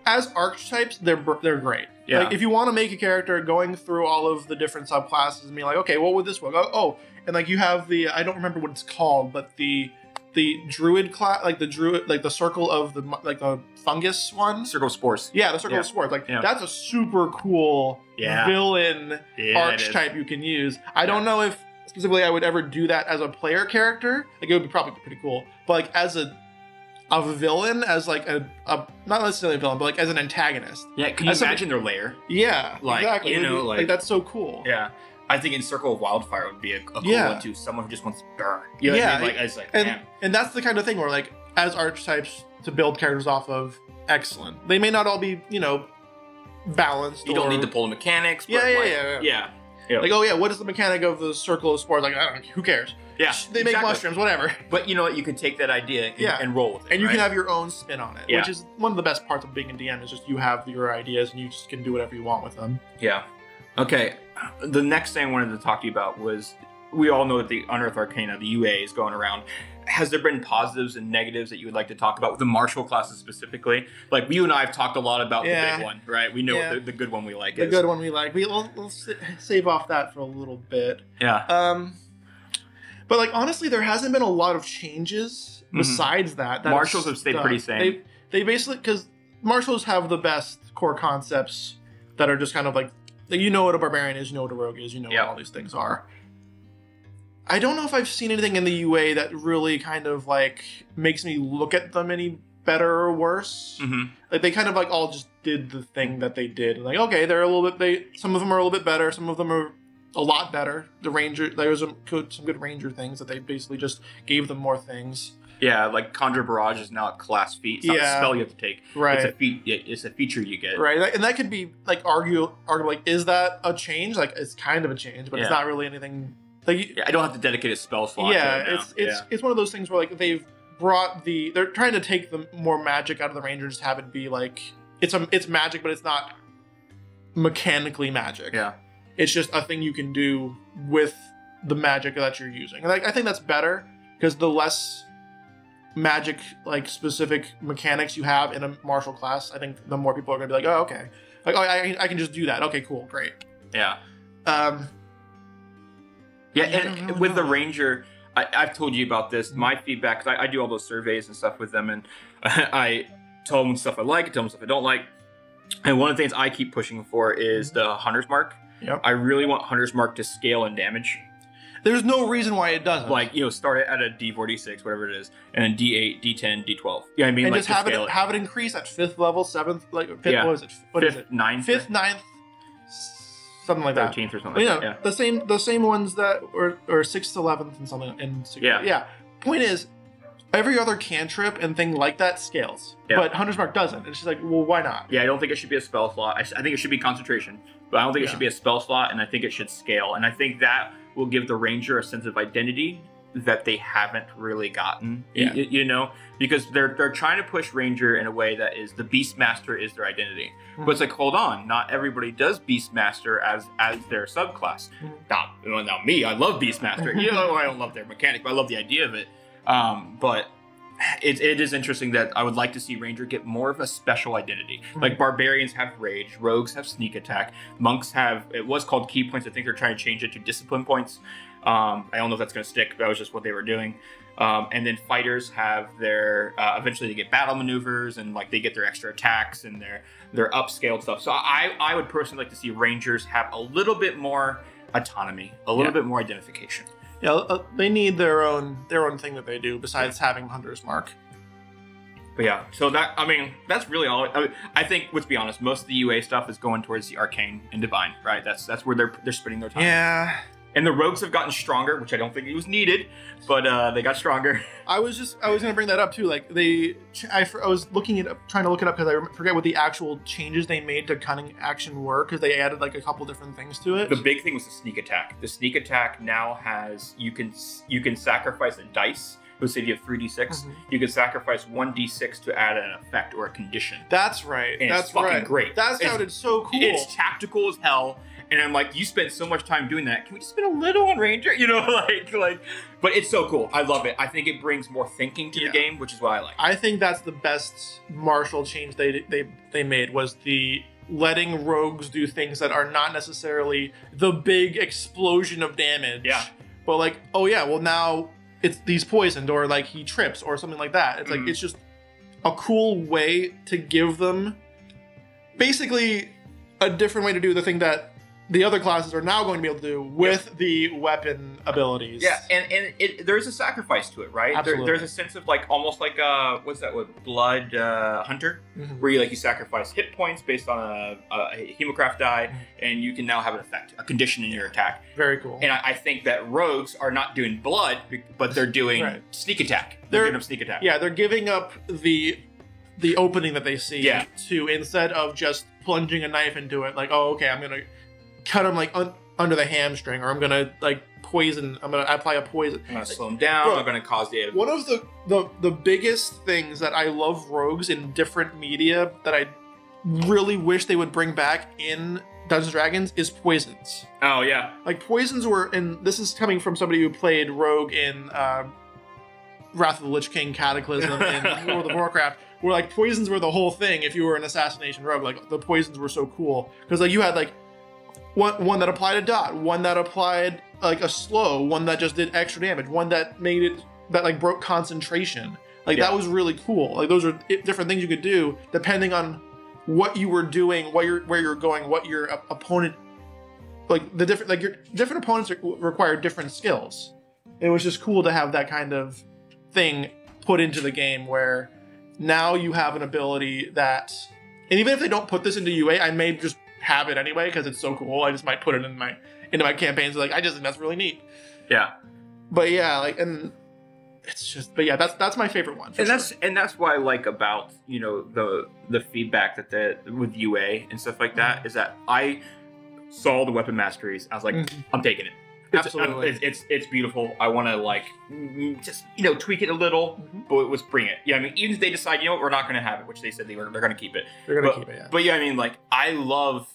As archetypes, they're great. Yeah. Like if you want to make a character going through all of the different subclasses and be like, okay, what would this work? Oh, and like you have the, I don't remember what it's called, but the druid class, like the druid, like the circle of the fungus one. Circle of Spores. Yeah, the circle of Spores. Like that's a super cool villain archetype you can use. I don't know if specifically I would ever do that as a player character. Like it would be probably pretty cool. But like as a villain, as like a not necessarily a villain, but like as an antagonist. Yeah, can you imagine their lair? Yeah, like, exactly. Like that's so cool. Yeah. I think in Circle of Wildfire would be a cool one too. Someone who just wants to burn. You know what I mean? Like, it's like, and that's the kind of thing where like as archetypes to build characters off of, excellent. They may not all be, balanced. You don't need to pull the mechanics. But yeah. Like, oh yeah, what is the mechanic of the Circle of Spores? Like, I don't know, who cares? Yeah, they make mushrooms, whatever. But you know what? You can take that idea and roll with it. And you can have your own spin on it, which is one of the best parts of being a DM, is just you have your ideas and you just can do whatever you want with them. Yeah. Okay. The next thing I wanted to talk to you about was we all know that the Unearthed Arcana, the UA, is going around. Has there been positives and negatives that you would like to talk about with the martial classes specifically? Like, you and I have talked a lot about the big one, right? We know what the good one we like is. The good one we like. We'll save off that for a little bit. Yeah. But, like, honestly, there hasn't been a lot of changes besides that. Martials have stayed pretty same. They basically, because martials have the best core concepts that are just kind of like, you know what a barbarian is, you know what a rogue is, you know what all these things are. I don't know if I've seen anything in the UA that really kind of like makes me look at them any better or worse. Like they kind of like all just did the thing that they did. Like, okay, they're a little bit, some of them are a little bit better, some of them are a lot better. The ranger, there was some good ranger things that they basically just gave them more things. Yeah, like Conjure Barrage is now a class feat. It's not a spell you have to take. Right. It's a feature you get. Right, and that could be like argue like, is that a change? Like, it's kind of a change, but it's not really anything. Like, I don't have to dedicate a spell slot. Yeah, it's one of those things where like they've brought they're trying to take the more magic out of the ranger, just have it be like it's magic, but it's not mechanically magic. Yeah, it's just a thing you can do with the magic that you're using, and I think that's better because the less magic like specific mechanics you have in a martial class, I think the more people are gonna be like, oh, okay, like, oh, I can just do that. Okay, cool, great. Yeah. Yeah, and with the ranger, I've told you about this. My feedback, because I do all those surveys and stuff with them, and I tell them stuff I like, I tell them stuff I don't like. And one of the things I keep pushing for is the Hunter's Mark. Yep. I really want Hunter's Mark to scale in damage. There's no reason why it doesn't. Like, start it at a D4, D6, whatever it is, and then D8, D10, D12. Yeah, I mean, and like, just have it increase at 5th level, 7th, like 5th. Yeah. What is it? What is it? 9th, 5th, 9th, something like 13th that. or something. Like that. Yeah, the same ones that or 6th, 11th, and something. And 6th. Yeah. Point is, every other cantrip and thing like that scales, but Hunter's Mark doesn't. It's just like, well, why not? Yeah, I don't think it should be a spell slot. I think it should be concentration, but I don't think it should be a spell slot, and I think it should scale. And I think that will give the ranger a sense of identity that they haven't really gotten. You know, because they're trying to push ranger in a way that is the Beastmaster is their identity. But it's like, hold on, not everybody does Beastmaster as their subclass. Not me. I love Beastmaster. I don't love their mechanic, but I love the idea of it. But it is interesting that I would like to see ranger get more of a special identity. Like barbarians have rage, rogues have sneak attack, monks have, it was called key points. I think they're trying to change it to discipline points. I don't know if that's going to stick. That was just what they were doing. And then fighters have their eventually they get battle maneuvers, and like they get their extra attacks and their upscaled stuff. So I would personally like to see rangers have a little bit more autonomy, a little bit more identification. Yeah, they need their own thing that they do besides having Hunter's Mark. But yeah, so that's really all. I think, let's be honest, most of the UA stuff is going towards the arcane and divine, right? That's where they're spending their time. Yeah. And the rogues have gotten stronger, which I don't think it was needed, but they got stronger. I was going to bring that up too. Like I was looking it up, trying to look it up because I forget what the actual changes they made to cunning action were, because they added like a couple different things to it. The big thing was the sneak attack. The sneak attack now has you can sacrifice a dice. Let's say you have 3d6. You can sacrifice 1d6 to add an effect or a condition. That's right. And that's it's fucking great. That sounded so cool. It's tactical as hell. And I'm like, you spent so much time doing that. Can we just spend a little on Ranger? But it's so cool. I love it. I think it brings more thinking to the game, which is what I like. I think that's the best martial change they made, was the letting rogues do things that are not necessarily the big explosion of damage. Yeah. But like, oh yeah, well now he's poisoned, or like he trips or something like that. It's like, it's just a cool way to give them basically a different way to do the thing that the other classes are now going to be able to do with the weapon abilities. Yeah, and there's a sacrifice to it, right? Absolutely. There's a sense of like almost like what's that? What, Blood Hunter, where you sacrifice hit points based on a hemocraft die, and you can now have an effect, a condition in your attack. Very cool. And I think that rogues are not doing blood, but they're doing sneak attack. They're giving them sneak attack. Yeah, they're giving up the opening that they see to, instead of just plunging a knife into it, like, oh, okay, I'm gonna cut him like under the hamstring, or I'm gonna like poison. I'm gonna apply a poison. I'm gonna slow him down. I'm gonna cause the. One of the biggest things that I love rogues in different media that I really wish they would bring back in Dungeons & Dragons is poisons. Oh yeah. Like poisons were, and this is coming from somebody who played Rogue in Wrath of the Lich King Cataclysm in World of Warcraft, where like poisons were the whole thing. If you were an assassination rogue, like the poisons were so cool because like you had like one that applied a dot, one that applied like a slow, one that just did extra damage, one that made it that like broke concentration. Like that was really cool. Like those are different things you could do depending on what you were doing, where you're going, what your opponent, like the different, like your different opponents require different skills. It was just cool to have that kind of thing put into the game where now you have an ability that, and even if they don't put this into UA, I may just have it anyway because it's so cool. I just might put it into my campaigns. Like I just think that's really neat. Yeah. But yeah, like and. It's just, but yeah, that's my favorite one. And that's what I like about the feedback that with UA and stuff like that is that I saw the weapon masteries. I was like, I'm taking it. Absolutely, it's beautiful. I want to like just tweak it a little, but it was bring it. Yeah, I mean, even if they decide we're not going to have it, which they said they're going to keep it. They're going to keep it. Yeah. But yeah, I mean, like I love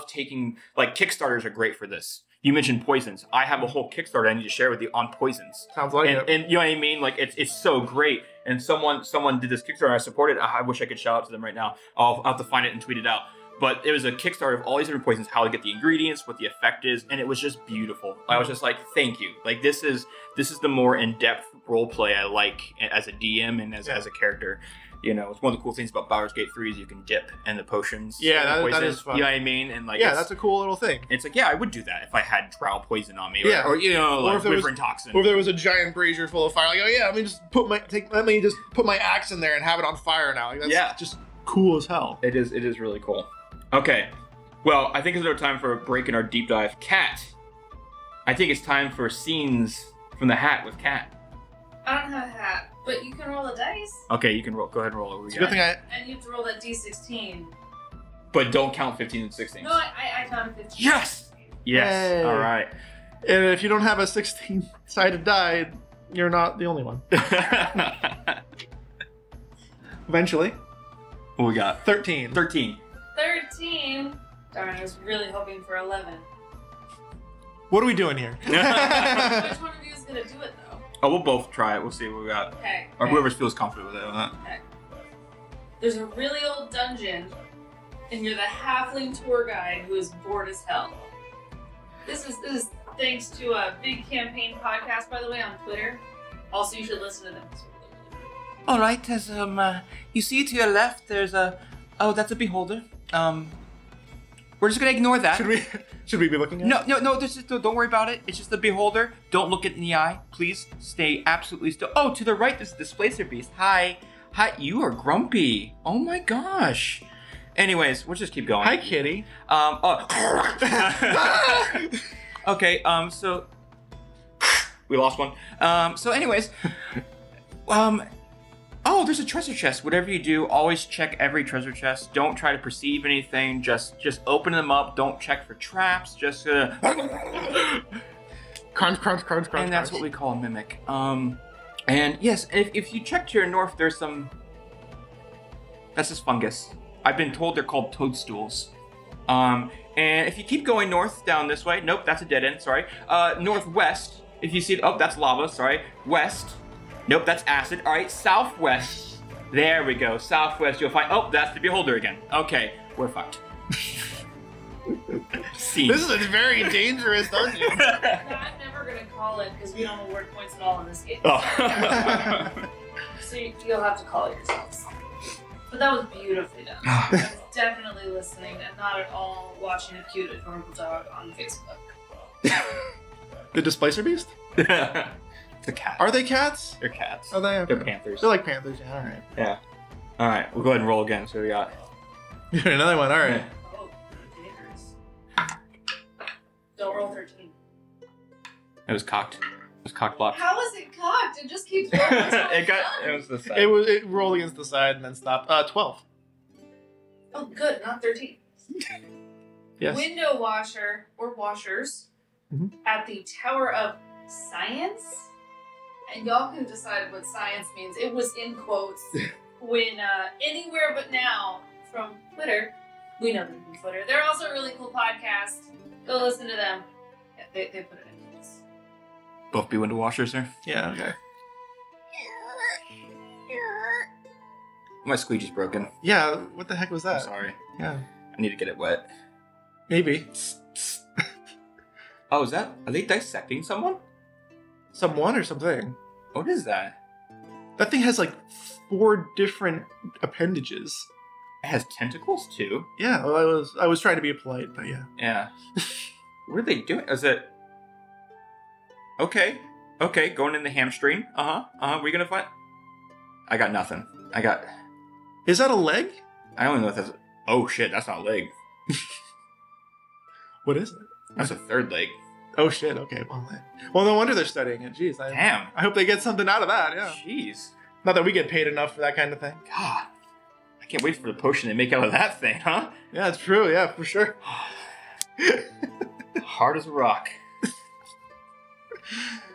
taking like Kickstarters are great for this. You mentioned poisons. I have a whole Kickstarter I need to share with you on poisons. Sounds like it. And you know what I mean? Like it's so great. And someone did this Kickstarter. I supported. I wish I could shout out to them right now. I'll have to find it and tweet it out. But it was a Kickstarter of all these different poisons, how to get the ingredients, what the effect is, and it was just beautiful. I was just like, thank you. Like this is the more in-depth role play I like as a DM and as a character. It's one of the cool things about Baldur's Gate 3 is you can dip in the potions. Yeah, that is fun. You know what I mean? And like, that's a cool little thing. It's like, I would do that if I had drow poison on me, yeah, or like wyvern toxin, or if there was a giant brazier full of fire. Like, oh yeah, let me just put my axe in there and have it on fire now. Like, that's just cool as hell. It is really cool. Okay, well, I think it's our time for a break in our deep dive. Kat, I think it's time for scenes from the hat with Kat. I don't have a hat, but you can roll the dice. Okay, you can roll. Go ahead and roll. It's a good thing And you have to roll that D16. But don't count 15 and 16. No, I counted 15. Yes! Yes. Yay. All right. And if you don't have a 16-sided die, you're not the only one. Eventually. What we got? 13. 13. 13? Darn, I was really hoping for 11. What are we doing here? Which one of you is going to do it, though? Oh, we'll both try it. We'll see what we got. Okay. Or whoever feels confident with it. Okay. There's a really old dungeon, and you're the halfling tour guide who is bored as hell. This is thanks to a big campaign podcast, by the way, on Twitter. Also, you should listen to them. It's really, really good. All right, as you see to your left, there's that's a beholder. We're just gonna ignore that. Should we be looking at it? No. Don't worry about it. It's just the beholder. Don't look it in the eye. Please stay absolutely still. Oh, to the right, there's a displacer beast. Hi. You are grumpy. Oh my gosh. Anyways, we'll just keep going. Hi, kitty. Okay. So we lost one. So, anyways, oh, there's a treasure chest. Whatever you do, always check every treasure chest. Don't try to perceive anything. Just open them up. Don't check for traps. Just crunch. And that's what we call a mimic. And yes, if you check to your north, there's some. That's just fungus. I've been told they're called toadstools. And if you keep going north down this way, nope, that's a dead end. Sorry. Northwest. If you see, that's lava. Sorry. West. Nope, that's acid. All right, southwest. There we go. Southwest, you'll find... Oh, that's the beholder again. Okay, we're fucked. This is a very dangerous dungeon. No, I'm never going to call it because we don't award points at all in this game. Oh. So you'll have to call it yourselves. But that was beautifully done. I was definitely listening and not at all watching a cute, adorable dog on Facebook. The displacer beast? It's a cat. Are they cats? They're cats. Are they? Okay. They're panthers. They're like panthers, yeah, alright. Yeah. Alright, we'll go ahead and roll again. So we got... Another one, alright. Oh, dangerous. Don't roll 13. It was cocked. It was cocked blocked. How is it cocked? It just keeps rolling. It was the side. It rolled against the side and then stopped. 12. Oh, good, not 13. Yes. Window washer, or washers, at the Tower of Science? And y'all can decide what science means. It was in quotes when Anywhere But Now from Twitter We know them from Twitter. They're also a really cool podcast. Go listen to them. Yeah, they put it in this. Both be window washers there. Yeah, okay. My squeegee's broken. Yeah, what the heck was I'm that? sorry. Yeah. I need to get it wet. Maybe. Oh, is that? Are they dissecting someone? Someone or something. What is that? That thing has like 4 different appendages. It has tentacles too. Yeah, well, I was trying to be polite, but yeah. Yeah. What are they doing? Is it? Okay. Okay, going in the hamstring. We're gonna find. I got nothing. Is that a leg? I don't know if that's. Oh shit, that's not a leg. What is it? That's a third leg. Oh shit. Okay. Well, no wonder they're studying it. Jeez. Damn. I hope they get something out of that. Yeah. Jeez. Not that we get paid enough for that kind of thing. God. I can't wait for the potion they make out of that thing, huh? Yeah, it's true. Yeah, for sure. Hard as a rock.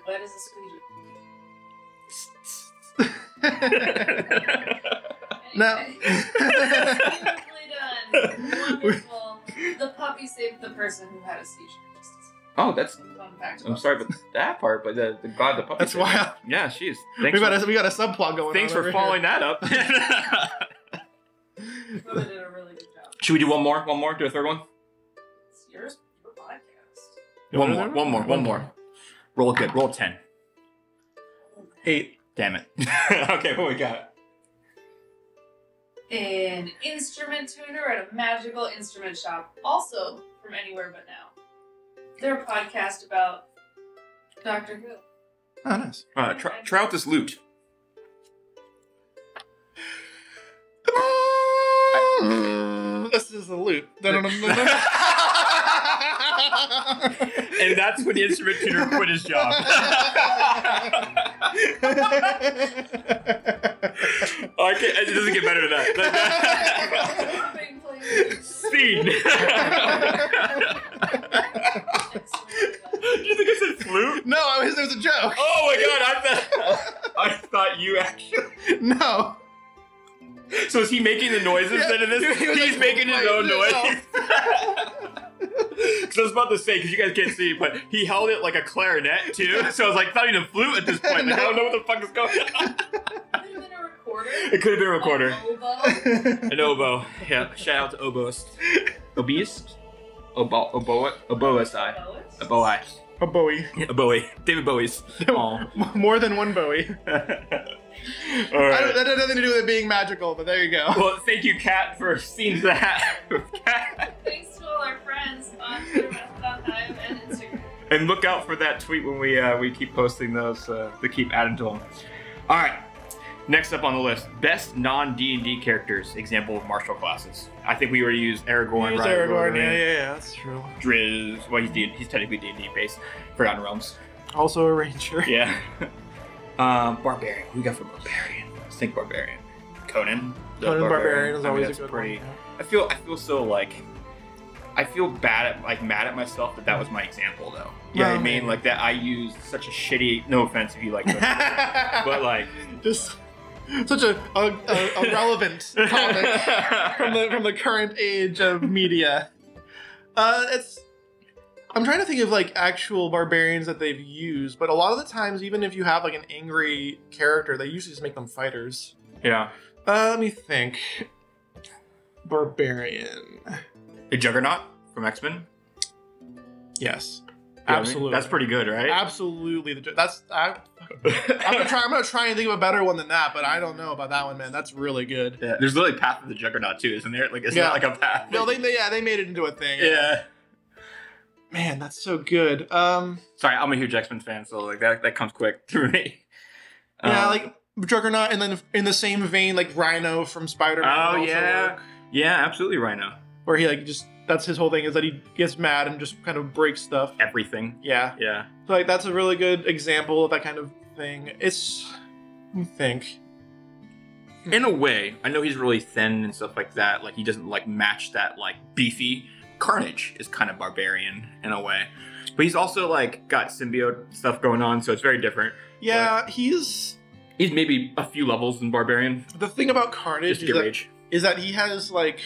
Wet as a squeegee. No. Beautifully done. Wonderful. The puppy saved the person who had a seizure. Oh, that's. Fun fact I'm about sorry about that part, but the god, the puppy. That's wild. Yeah, jeez. We got a subplot going on. Thanks for following that up. Really did a really good job. Should we do one more? One more? Do a third one? It's yours, your podcast. One more. Roll it good. Roll 10. 8. Damn it. Okay, what we got? An instrument tuner at a magical instrument shop, also from Anywhere But Now. They're a podcast about Doctor Who. Oh, nice. Try out this lute. This is the loop. And that's when the instrument tuner quit his job. It doesn't get better than that. Scene. Do you think I said flute? No, there's a joke. Oh my god, I thought you actually. No. So is he making the noises then in this? He's making his own noise. Because I was about to say, because you guys can't see, but he held it like a clarinet too. So I was like, not even a flute at this point. Like, I don't know what the fuck is going on. It could have been a recorder. An oboe. Yeah. Shout out to oboist. Oboist? Oboist. A Bowie. A Bowie. A Bowie. David Bowie's. More than one Bowie. All right. That had nothing to do with it being magical, but there you go. Well, thank you, Kat, for seeing that. Thanks to all our friends on Twitter, Mastodon, Hive, and Instagram. And look out for that tweet when we keep posting those to keep adding to them. All right. Next up on the list, best non-D&D characters, example of martial classes. I think we already used Aragorn. Use right? Aragorn, yeah, that's true. Driz, well, he's technically D&D based. Forgotten Realms. Also a ranger. Yeah. Barbarian. Who we got for Barbarian? Let's think Barbarian. Conan. Conan Barbarian is always a good pretty. one. I feel so like. I feel mad at myself that was my example though. You know what I mean? Like that I used such a shitty. No offense if you like Conan, but like just. Such a relevant topic from the current age of media. I'm trying to think of like actual barbarians that they've used, but a lot of the times, even if you have like an angry character, they usually just make them fighters. Yeah. Let me think. Barbarian. A Juggernaut from X-Men. Yes. You know Absolutely. I mean? That's pretty good, right? Absolutely. I'm gonna try and think of a better one than that, but I don't know about that one, man. That's really good. Yeah. There's literally Path of the Juggernaut too, isn't there? Like it's not like a path. No, they made it into a thing. Yeah. Man, that's so good. Sorry, I'm a huge X-Men fan, so like that comes quick through me. Yeah, like Juggernaut, and then in the same vein, like Rhino from Spider-Man. Oh yeah, yeah, absolutely, Rhino. Where he that's his whole thing is that he gets mad and just kind of breaks stuff. Everything. Yeah. Yeah. So like that's a really good example of that kind of thing. Let me think. In a way, I know he's really thin and stuff like that. Like he doesn't like match that like beefy. Carnage is kind of barbarian in a way, but he's also like got symbiote stuff going on, so it's very different. Yeah, but he's maybe a few levels in barbarian. The thing about Carnage is that he has like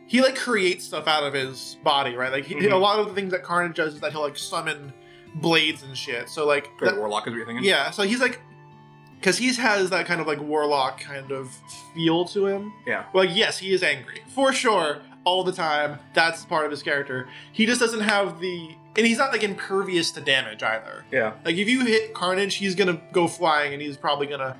he like creates stuff out of his body, right? Like a lot of the things that Carnage does is that he'll like summon blades and shit. So like Great Warlock is what you're thinking? yeah, so he's like, because he has that kind of like warlock kind of feel to him. Yeah. Like yes, he is angry for sure all the time. That's part of his character. He just doesn't have and he's not like impervious to damage either. Yeah. Like if you hit Carnage, he's gonna go flying and he's probably gonna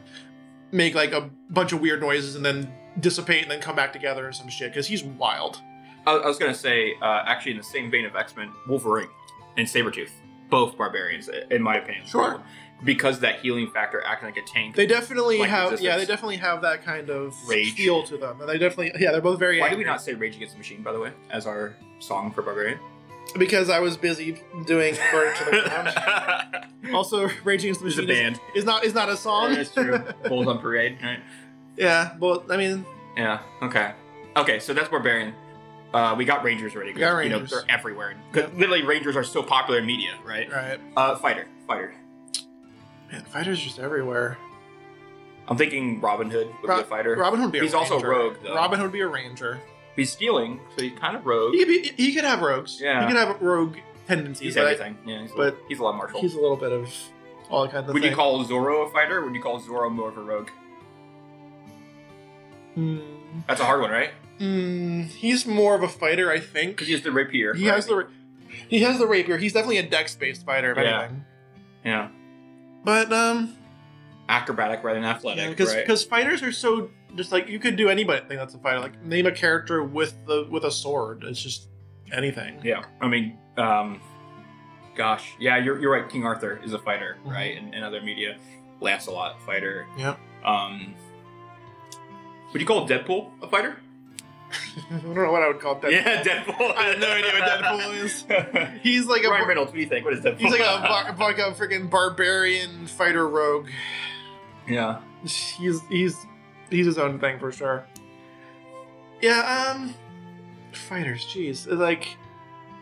make like a bunch of weird noises and then dissipate and then come back together or some shit because he's wild. I was gonna say, actually, in the same vein of X-Men, Wolverine and Sabretooth, both barbarians, in my opinion. Sure. Because that healing factor acting like a tank. They definitely Like have, resistance. they definitely have that kind of Rage. feel to them, and they definitely, they're both very. Why angry. did we not say Rage Against the Machine, by the way, as our song for Barbarian? Because I was busy doing Burn to the Ground. Also, Rage Against the It's a Machine band. is not a song. That's true. Bulls on Parade, right? Yeah, well, I mean, Yeah. Okay. Okay. So that's Barbarian. We got Rangers already. We got You know, Rangers. they're everywhere. 'Cause literally, Rangers are so popular in media, right? right. Fighter. Man, fighters just everywhere. I'm thinking Robin Hood would be a fighter. Robin Hood would be He's a also ranger. rogue, though. Robin Hood would be a ranger. He's stealing, so he's kind of rogue. He could have rogues. Yeah. He could have rogue tendencies. He's but everything. Yeah. He's a lot martial. He's a little bit of all kinds of Would things. you call Zorro a fighter? Or would you call Zorro more of a rogue? That's a hard one, right? He's more of a fighter, I think. Because he has the rapier. He has the rapier. He's definitely a dex-based fighter, if Yeah. anything. Yeah. But Acrobatic rather than athletic, because right? fighters are so just like you could do anything that's a fighter. Like name a character with a sword. It's just anything. Yeah. I mean, gosh, yeah, you're right. King Arthur is a fighter, Mhm. right? In other media, Lancelot, fighter. Yep. Would you call Deadpool a fighter? I don't know what I would call Deadpool. Yeah, Deadpool. I have no idea what Deadpool is. He's like Ryan Reynolds. What do you think? What is Deadpool? He's like a freaking barbarian fighter rogue. Yeah. He's his own thing for sure. Yeah, fighters, jeez. Like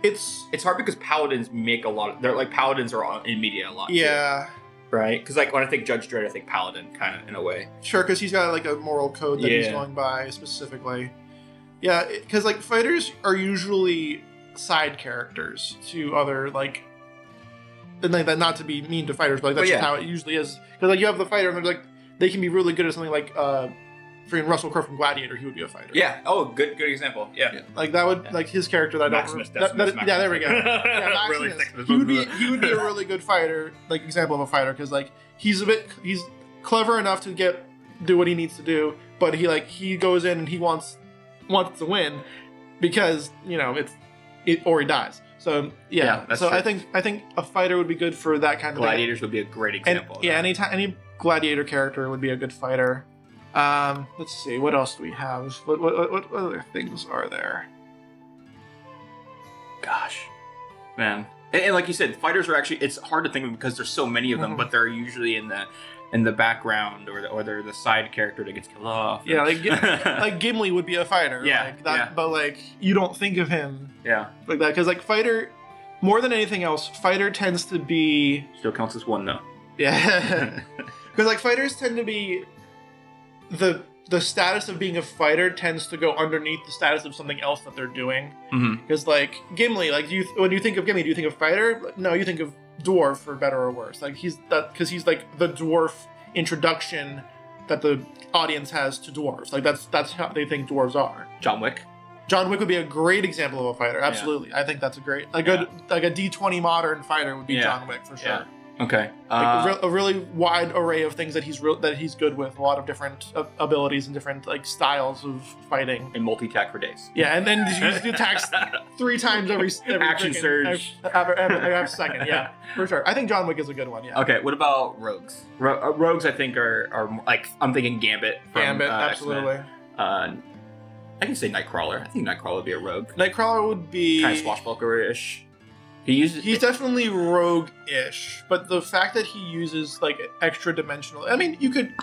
It's hard because paladins make a lot of... They're like, paladins are in media a lot, yeah. too, right? Because like when I think Judge Dredd, I think paladin, kind of, in a way. Sure, because he's got like a moral code that he's Yeah. going by specifically. Yeah, because like fighters are usually side characters to other like, and like that not to be mean to fighters, but like that's But just yeah. how it usually is. Because like you have the fighter, and they're like they can be really good at something like freaking Russell Crowe from Gladiator. He would be a fighter. Yeah. Oh, good example. Yeah. Like that would like his character that Maximus I don't. Decimus, Yeah, there we go. Yeah, Really Maximus. Maximus. He would be a really good fighter, like example of a fighter, because like he's clever enough to do what he needs to do, but he goes in and he wants to win because or he dies. So Yeah, that's so true. I think a fighter would be good for that kind of thing. Gladiators would be a great example. of that. Any gladiator character would be a good fighter. Let's see, what else do we have? What other things are there? Gosh, man, and like you said, fighters are actually, it's hard to think of because there's so many of them, Mhm. but they're usually in the background or they're the side character that gets killed off. Yeah, like Gimli would be a fighter. Yeah, like that, yeah. but like you don't think of him yeah, like that because like fighter, more than anything else, fighter tends to be still counts as one though. yeah, because like fighters tend to be the status of being a fighter tends to go underneath the status of something else that they're doing. Mm-hmm. Because like Gimli, like when you think of Gimli, do you think of fighter? No, you think of dwarf for better or worse. Like he's like the dwarf introduction that the audience has to dwarves. Like that's how they think dwarves are. John Wick. John Wick would be a great example of a fighter. Absolutely, I think that's a good like a D20 modern fighter would be Yeah. John Wick for sure. Yeah. Okay. Like a really wide array of things that he's good with, a lot of different abilities and different like styles of fighting. and multi-tack for days. Yeah, and then you attacks 3 times every Action freaking- surge. every second. Yeah, for sure. I think John Wick is a good one. Yeah. Okay, what about rogues? Rogues, I think are like, I'm thinking Gambit. From, Gambit, X-Men. absolutely. I can say Nightcrawler. I think Nightcrawler would be a rogue. Nightcrawler would be Kind of swashbuckler-ish. He's definitely rogue-ish, but the fact that he uses like extra dimensional. I mean, he could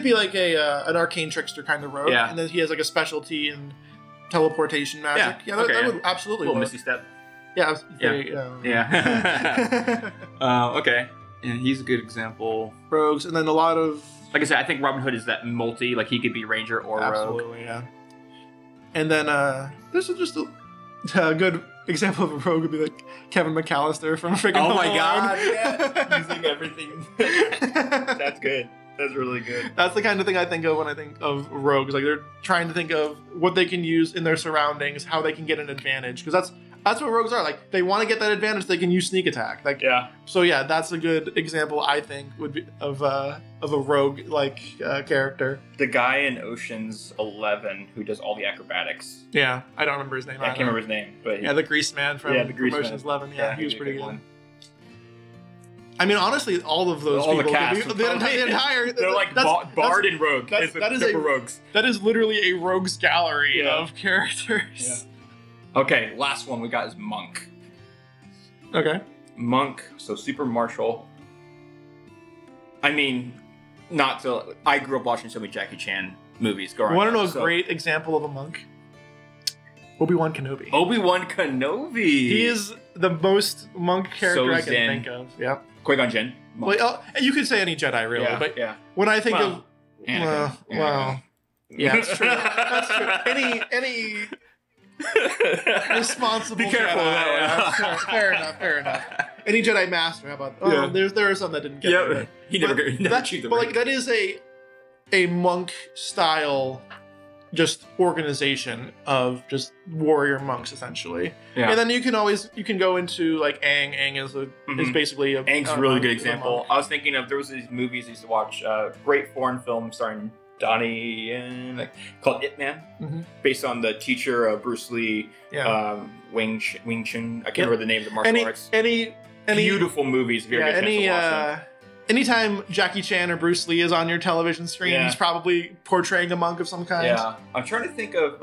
be like an arcane trickster kind of rogue, Yeah. and then he has like a specialty in teleportation magic. Yeah, that, okay, that yeah. would absolutely little work. Misty Step. Yeah, Yeah. Okay. Yeah, he's a good example. rogues, and then a lot of Like I said, I think Robin Hood is that multi. Like he could be ranger or rogue. absolutely, yeah. And then this is just a good example of a rogue would be like Kevin McAllister from freaking Oh Home my Alone. god, yeah. Using everything. That's good. That's really good. That's the kind of thing I think of when I think of rogues. Like they're trying to think of what they can use in their surroundings, how they can get an advantage. Because that's what rogues are. Like they want to get that advantage, they can use sneak attack. Like Yeah. So yeah, that's a good example I think would be of a rogue like character. The guy in Ocean's 11 who does all the acrobatics. Yeah, I don't remember his name. I can't remember his name, but Yeah, the Grease Man from the Grease Ocean's Man. 11. Yeah, he was he's a pretty good. one. I mean, honestly, all of those All the people, cast. the entire, They're like Bard and Rogue. that is a a- rogues. that is literally a rogues gallery Yeah. of characters. Yeah. Okay, last one we got is Monk. Okay. Monk, so super martial. I mean, I grew up watching so many Jackie Chan movies growing Want to up. know a so- great example of a monk? Obi-Wan Kenobi. Obi-Wan Kenobi. He is the most monk character So I can zen. think of. Yeah. Qui-Gon Jinn. Monk. Well, you could say any Jedi, really, yeah, but yeah. when I think Well, of Anakin. well, yeah, that's true. That's true. Any responsible Be careful Jedi. with that one. Yeah, fair enough. Fair enough. Any Jedi Master? How about? Oh, Yeah. there are some that didn't get Yeah, it. he never That, achieved the but rank. like that is a monk style, just organization of just warrior monks essentially. Yeah. And then you can go into like Aang. Aang is Mhm. basically a Aang's a really good monk, is a example. monk. I was thinking of there was these movies I used to watch, great foreign film starring Donnie Yen, called Ip Man, Mhm. based on the teacher of Bruce Lee, Yeah. Wing Chun. I can't Yep. remember the name of the martial arts. Any Beautiful movies if you ever get a chance to watch them. anytime Jackie Chan or Bruce Lee is on your television screen, Yeah. he's probably portraying a monk of some kind. Yeah, I'm trying to think of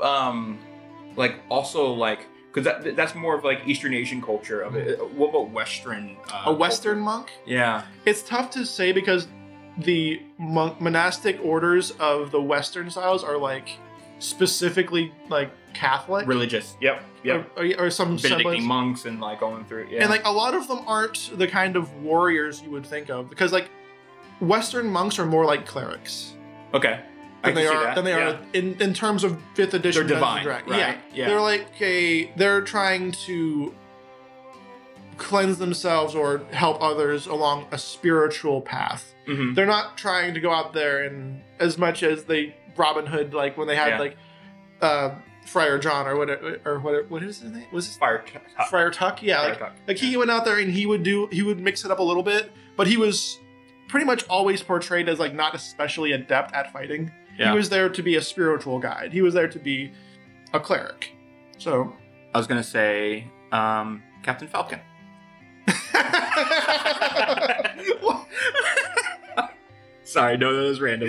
because that's more of like Eastern Asian culture of it. What about Western? A Western monk? Yeah, It's tough to say because the monastic orders of the Western styles are like specifically like Catholic. religious. Yep. Or some Benedictine semblance. monks and like going through. Yeah. And like a lot of them aren't the kind of warriors you would think of because like Western monks are more like clerics okay. I than can they see are that. than they Yeah. are in terms of 5th edition. They're Dungeons and divine, Dragons. right? Yeah. They're like they're trying to cleanse themselves or help others along a spiritual path. Mhm. They're not trying to go out there and as much as they Robin Hood, like when they had Yeah. like Friar John or what is his name? Was it Fire. Friar Tuck? Yeah, Friar like, Tuck. like he went out there and he would mix it up a little bit, but he was pretty much always portrayed as like not especially adept at fighting. Yeah. He was there to be a spiritual guide. He was there to be a cleric. So I was gonna say Captain Falcon. Sorry, no, that was random.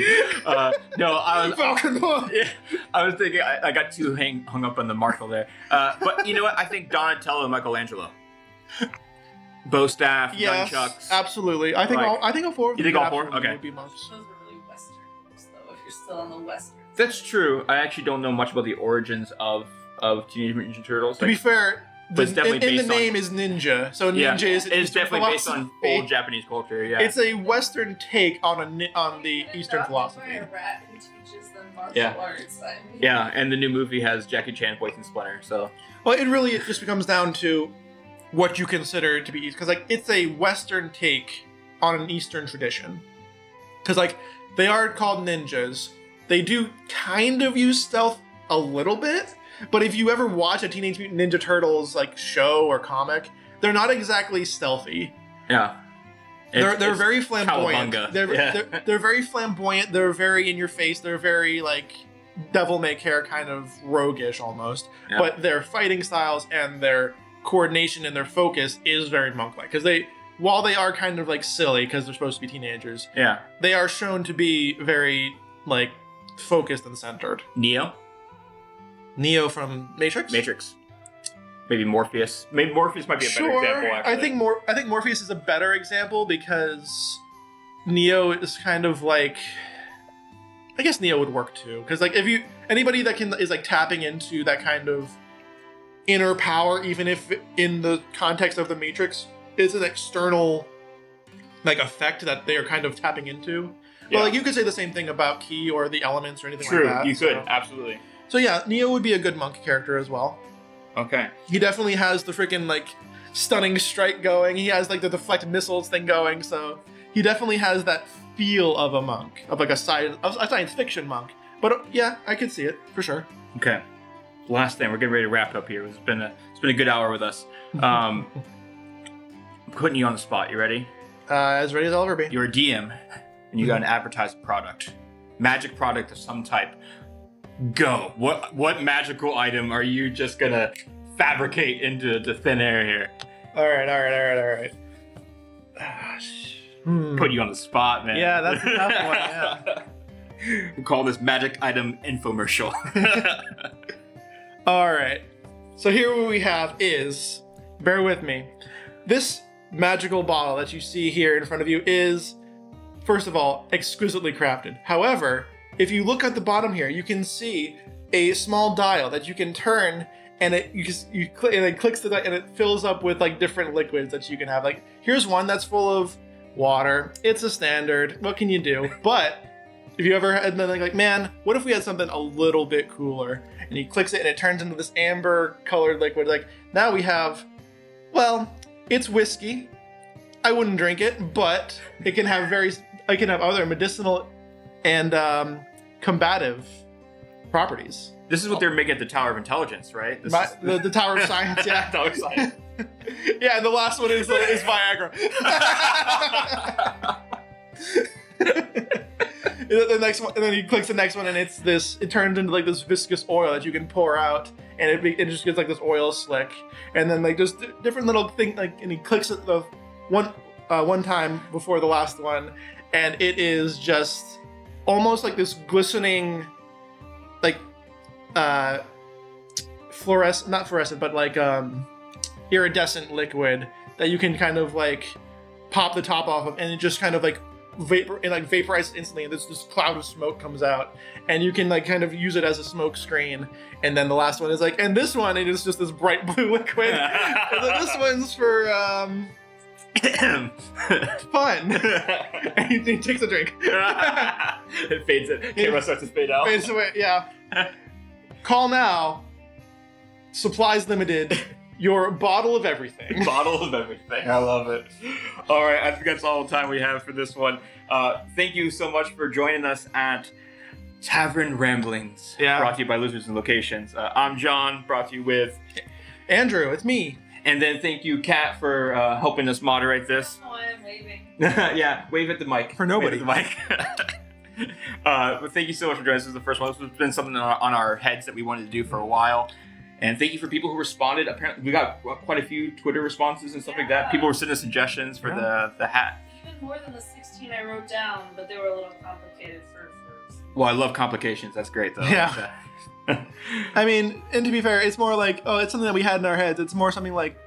No, I was. Falcon. Yeah, I was thinking. I got too hung up on the martial there. But you know what? I think Donatello and Michelangelo. Bow staff, Yes, nunchucks. absolutely. I think Like- I think all four of You them think all four? absolutely Okay. would be monks. Those are really Western books, though, if you're still on the Western. That's true. I actually don't know much about the origins of Teenage Mutant Ninja Turtles. To be fair, But it's definitely in the based on- name is ninja, so ninja yeah, is it's Eastern definitely based on philosophy. old Japanese culture. Yeah, It's a Western take on the Eastern Adopted philosophy. by a rat who teaches them martial Yeah. arts. I mean, yeah, and the new movie has Jackie Chan voicing Splinter. So Well, it just becomes down to what you consider to be East, because like it's a Western take on an Eastern tradition. Because like they are called ninjas, they do kind of use stealth a little bit, but if you ever watch a Teenage Mutant Ninja Turtles like show or comic, they're not exactly stealthy. yeah, They're It's very flamboyant. cowabunga. They're very flamboyant. They're very in your face. They're very like devil may care kind of roguish almost. Yeah. But their fighting styles and their coordination and their focus is very monk-like because while they are kind of like silly because they're supposed to be teenagers, yeah. they are shown to be very like focused and centered. Neo from Matrix. Matrix. Maybe Morpheus. Maybe Morpheus might be a better example. Actually, I think Morpheus is a better example because Neo is kind of like, I guess Neo would work too because like if anybody that is like tapping into that kind of inner power, even if in the context of the Matrix is an external like effect that they are kind of tapping into. Yeah. Well, like you could say the same thing about Ki or the elements or anything True, like that. you could so. absolutely. So yeah, Neo would be a good monk character as well. Okay. He definitely has the freaking like stunning strike going. He has like the deflect missiles thing going. So he definitely has that feel of a monk, of like a science fiction monk. But yeah, I could see it for sure. Okay. Last thing, we're getting ready to wrap up here. It's been a good hour with us. I'm putting you on the spot. You ready? As ready as I'll ever be. You're a DM, and you got an advertised product, magic product of some type. Go. What magical item are you just gonna fabricate into thin air here? All right. Put you on the spot, man. Yeah, that's a tough one. Yeah. We'll call this magic item infomercial. All right. So here what we have is, bear with me, this magical bottle that you see here in front of you is, first of all, exquisitely crafted. However, if you look at the bottom here, you can see a small dial that you can turn, and you click, and it clicks the dial, and it fills up with like different liquids that you can have. Like here's one that's full of water. It's a standard. What can you do? But if you ever had been like, man, what if we had something a little bit cooler? And he clicks it and it turns into this amber colored liquid. Like now we have, well, it's whiskey. I wouldn't drink it, but it can have other medicinal and combative properties. This is what they're making at the Tower of Intelligence, right? The Tower of Science, yeah. Tower of Science. Yeah, and the last one is Viagra. The next one, and then he clicks the next one, and it turns into like this viscous oil that you can pour out, and it just gets like this oil slick, and then like just different little thing, like, and he clicks it the one time before the last one, and it is just almost like this glistening, like not fluorescent, but like iridescent liquid that you can kind of like pop the top off of, and it just kind of like vaporizes instantly, and this cloud of smoke comes out, and you can like kind of use it as a smoke screen. And then the last one is like, and this one, it is just this bright blue liquid. And then this one's for fun. And he takes a drink. It fades it. Camera starts to fade out. Fades away, yeah. Call now. Supplies limited. Your bottle of everything. Bottle of everything. I love it. All right, I think that's all the time we have for this one. Thank you so much for joining us at Tavern Ramblings. Yeah. Brought to you by Losers and Locations. I'm John, brought to you with Andrew, it's me. And then thank you, Kat, for helping us moderate this. Oh, I'm waving. Yeah, wave at the mic. For nobody. Wave at the mic. But thank you so much for joining us. This is the first one. This has been something on our heads that we wanted to do for a while. And thank you for people who responded. Apparently, we got quite a few Twitter responses and stuff like that. People were sending us suggestions for the hat. Even more than the 16 I wrote down, but they were a little complicated for Well, I love complications. That's great, though. Yeah. I mean, and to be fair, it's more like, oh, it's something that we had in our heads. It's more something like,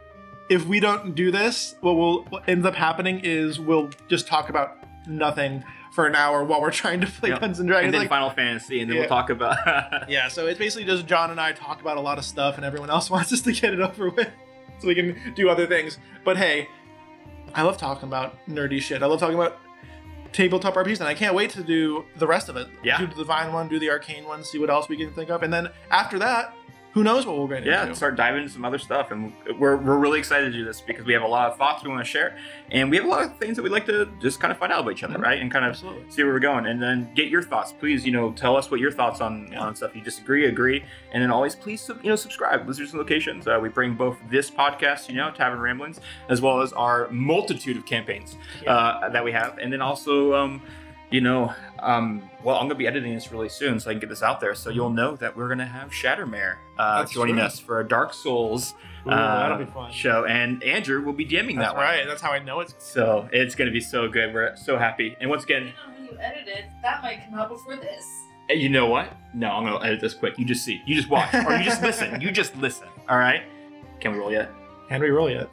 if we don't do this, what ends up happening is we'll just talk about nothing for an hour while we're trying to play Dungeons and Dragons. And then like, Final Fantasy, and then we'll talk about... Yeah, so it's basically just John and I talk about a lot of stuff, and everyone else wants us to get it over with so we can do other things. But hey, I love talking about nerdy shit. I love talking about tabletop RPGs, and I can't wait to do the rest of it. Yeah. Do the Divine one, do the Arcane one, see what else we can think of. And then after that, who knows what we're going to do. Yeah, start diving into some other stuff. And we're really excited to do this because we have a lot of thoughts we want to share. And we have a lot of things that we'd like to just kind of find out about each other, right? And kind of see where we're going. And then get your thoughts. Please, tell us what your thoughts on stuff. You disagree, agree. And then always, please, subscribe. Losers and Locations. We bring both this podcast, Tavern Ramblings, as well as our multitude of campaigns that we have. And then also... well, I'm going to be editing this really soon so I can get this out there. So you'll know that we're going to have Shattermare joining us for a Dark Souls that'll be fun. show. And Andrew will be DMing that one. That's right. That's how I know it's So it's going to be so good. We're so happy. And once again... When you edit it, that might come out before this. You know what? No, I'm going to edit this quick. You just see. You just watch. Or you just listen. You just listen. All right? Can we roll yet? Can we roll yet?